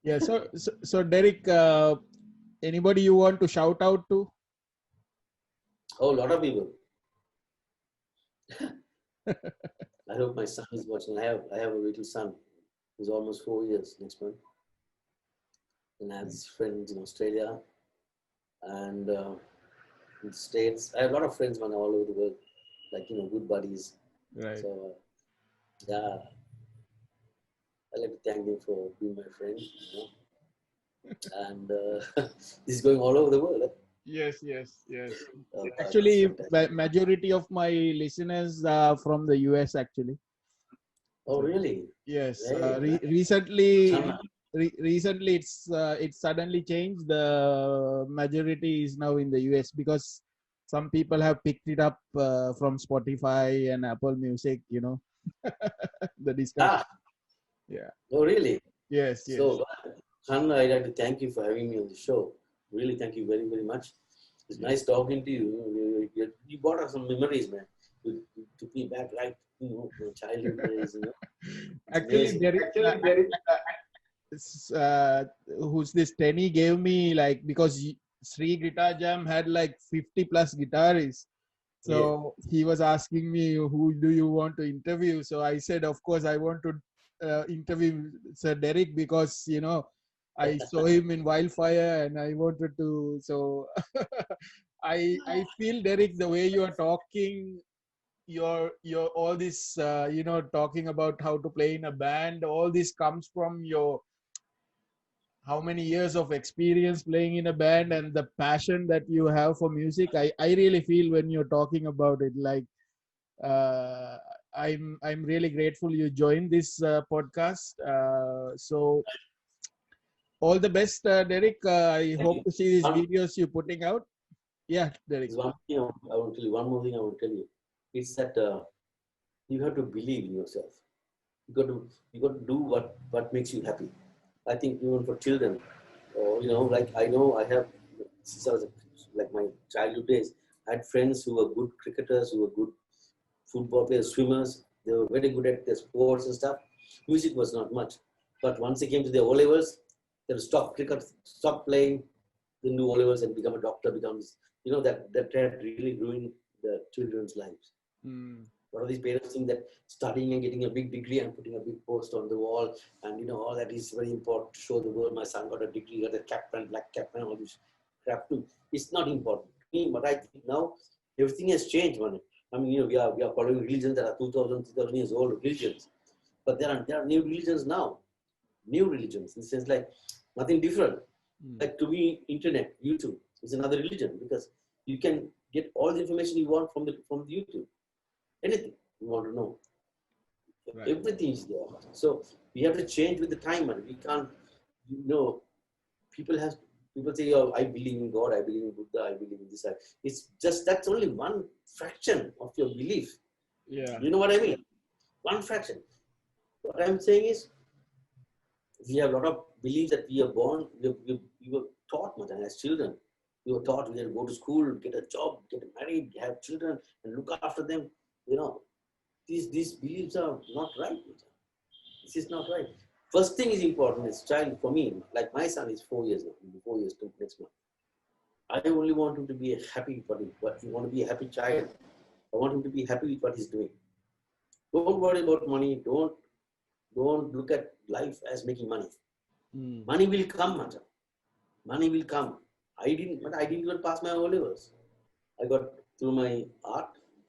Yeah. So Derek, anybody you want to shout out to? Oh, a lot of people. I hope my son is watching. I have a little son who's almost 4 years next month. And I have friends in Australia and in the States. I have a lot of friends all over the world, like, good buddies. Right. So, yeah, I'd like to thank them for being my friend. And this is going all over the world. Yes. Actually, majority of my listeners are from the US, actually. Oh, really? Yes. Hey, recently, it's suddenly changed. The majority is now in the US because some people have picked it up from Spotify and Apple Music. The discussion. Yeah. Oh, really? Yes. So, Channa, I'd like to thank you for having me on the show. Really, thank you very, very much. It's nice talking to you. You brought us some memories, man. You took me back, like, childhood days. Actually, who's this? Tenny gave me, like, because Sri Guitar Jam had like 50 plus guitarists. So he was asking me, who do you want to interview? So I said, of course, I want to interview Sir Derek because, I saw him in Wildfire and I wanted to. So I feel, Derek, the way you are talking, your all this talking about how to play in a band, all this comes from your how many years of experience playing in a band and the passion that you have for music. I really feel when you're talking about it, like uh, I'm really grateful you joined this podcast. So all the best, Derek. I Thank hope you. to see these One, videos you're putting out. Yeah, Derek. there's one thing I want to tell you. One more thing I want to tell you. It's that you have to believe in yourself. You got to do what makes you happy. I think even for children, or like I know I have since I was like my childhood days, I had friends who were good cricketers, who were good football players, swimmers. They were very good at their sports and stuff. Music was not much, but once they came to their O levels, they would stop cricket, stop playing, then do O levels and become a doctor. Becomes that had really ruined the children's lives. Mm, A lot of these parents think that studying and getting a big degree and putting a big post on the wall and all that is very important to show the world my son got a degree, got a cap and black cap and all this crap too. It's not important to me, but I think now everything has changed, man. I mean, we are following religions that are 2,000 years old religions, but there are new religions now, new religions in the sense like nothing different. mm, Like to me, internet, YouTube is another religion because you can get all the information you want from the YouTube. Anything you want to know, right. everything is there. So we have to change with the time, and we can't. You know, people have people say, "Oh, I believe in God, I believe in Buddha, I believe in this." It's just that's only one fraction of your belief. Yeah. You know what I mean? One fraction. What I'm saying is, we have a lot of beliefs that we are born. We were taught, Madan, as children. We were taught we have to go to school, get a job, get married, have children, and look after them. You know, these beliefs are not right. This is not right. First thing is important is child for me. Like my son is 4 years now. 4 years to next month. I only want him to be happy for him. But you want to be a happy child. I want him to be happy with what he's doing. Don't worry about money. Don't look at life as making money. Mm, Money will come, Macha. Money will come. I didn't even pass my O levels. I got through my art.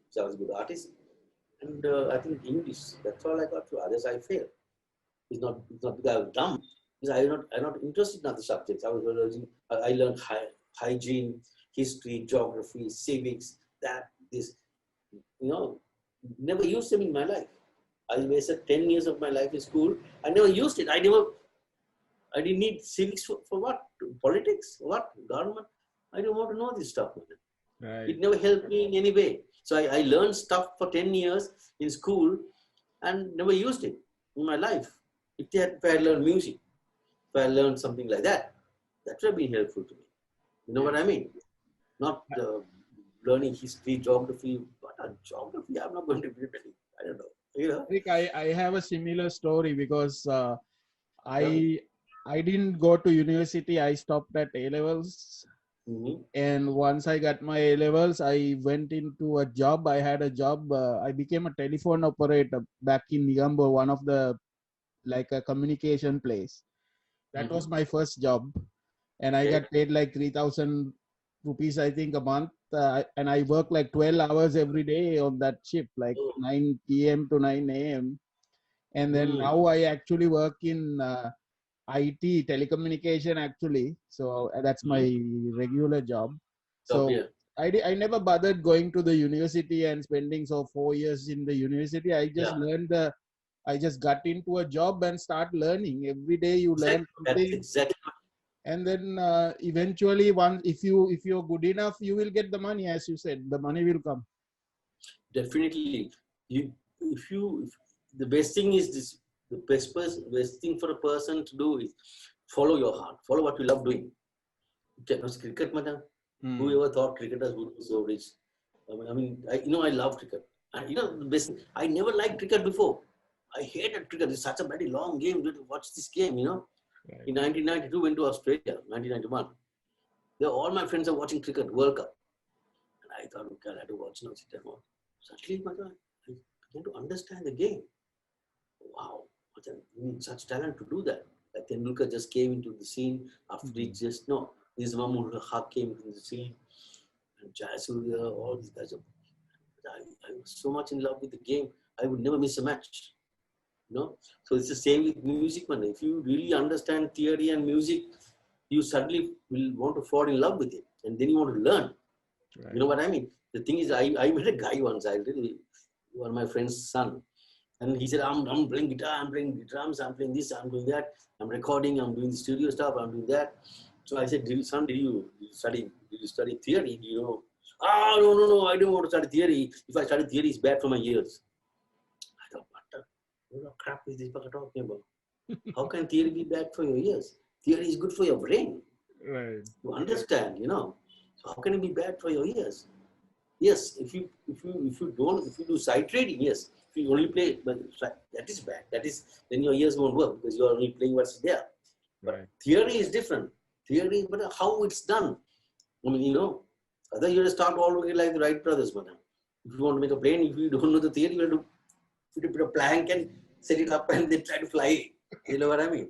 So I was a good artist, and I think English. That's all I got through. Others I failed. It's not because I was dumb. Because I'm not interested in other subjects. I learned hygiene, history, geography, civics, that, this, you know, never used them in my life. I wasted 10 years of my life in school. I never used it. I didn't need civics for what? Politics? What? Government? I don't want to know this stuff. right. It never helped me in any way. So I learned stuff for 10 years in school and never used it in my life. If I learned music, if I learned something like that, that would have been helpful to me. You know Yeah. what I mean? Not learning history, geography. What a geography? I'm not going to be ready. I don't know. Rick, I have a similar story because Yeah. I I didn't go to university. I stopped at A levels, Mm-hmm. and once I got my A levels, I went into a job. I had a job. I became a telephone operator back in Negombo, one of the like a communication place. That Mm-hmm. was my first job, and I Okay. got paid like 3,000 rupees, I think, a month. And I worked like 12 hours every day on that shift, like Oh. 9 p.m. to 9 a.m. And then Mm. now I actually work in IT, telecommunication, actually. So that's my Mm-hmm. regular job. Job So here. I never bothered going to the university and spending 4 years in the university. Yeah. I just got into a job and start learning. Every day you Exactly. learn That's something, exactly. and then eventually, once if you're good enough, you will get the money. As you said, the money will come. Definitely. If the best thing is this, best thing for a person to do is follow your heart, follow what you love doing. Cricket, madam. Mm. Whoever thought cricketers would be so rich? I love cricket. The best. I never liked cricket before. I hated cricket. It's such a very long game. To watch this game, Right. In 1992, went to Australia. 1991. All my friends are watching cricket World Cup, and I thought, okay, I have to watch now. Sit down. Suddenly, madam, I began to understand the game. Wow, you need such talent to do that. Like Tendulkar just came into the scene after he Mm. just no. This Mahmood Haq came into the scene, and Jayasurya, all these guys. I was so much in love with the game. I would never miss a match. You know, so it's the same with music, man. If you really understand theory and music, you suddenly will want to fall in love with it, and then you want to learn. Right. You know what I mean? The thing is, I met a guy once. One of my friend's son, and he said, I'm playing guitar, I'm playing drums, I'm playing this, I'm doing that, I'm recording, I'm doing the studio stuff, I'm doing that. So I said, son, did you study theory? Do you know? Oh, no, I don't want to study theory. If I study theory, it's bad for my ears. I thought, what the crap is this fucker talking about? How can theory be bad for your ears? Theory is good for your brain. Right. You understand, you know. So how can it be bad for your ears? Yes, if you do sight reading, yes. If you only play, but that is bad. That is, then your ears won't work because you are only playing what's there. But Right. theory is different. Theory is, but how it's done. I mean, you know, other you have to start all the way like the Wright brothers, madam. If you want to make a plane, if you don't know the theory, you have to put a plank and set it up and then try to fly. You know what I mean?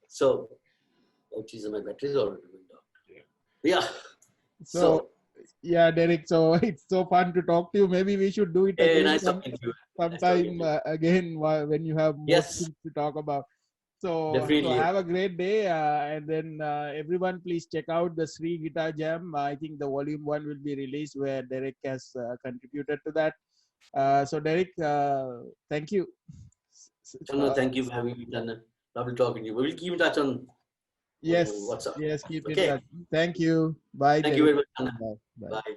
So, oh geez, my battery is already going down. Yeah. So yeah, Derek. So it's so fun to talk to you. Maybe we should do it again nice talking to you. sometime again when you have more things to talk about. So have a great day, and then everyone please check out the Sri Guitar Jam. I think the volume 1 will be released where Derek has contributed to that. So Derek, thank you. Channa, thank you for having me, Channa. Lovely talking to you. We'll keep in touch on WhatsApp. Yes, keep in touch. Thank you. Bye. Thank you very much, Channa. Bye. Bye.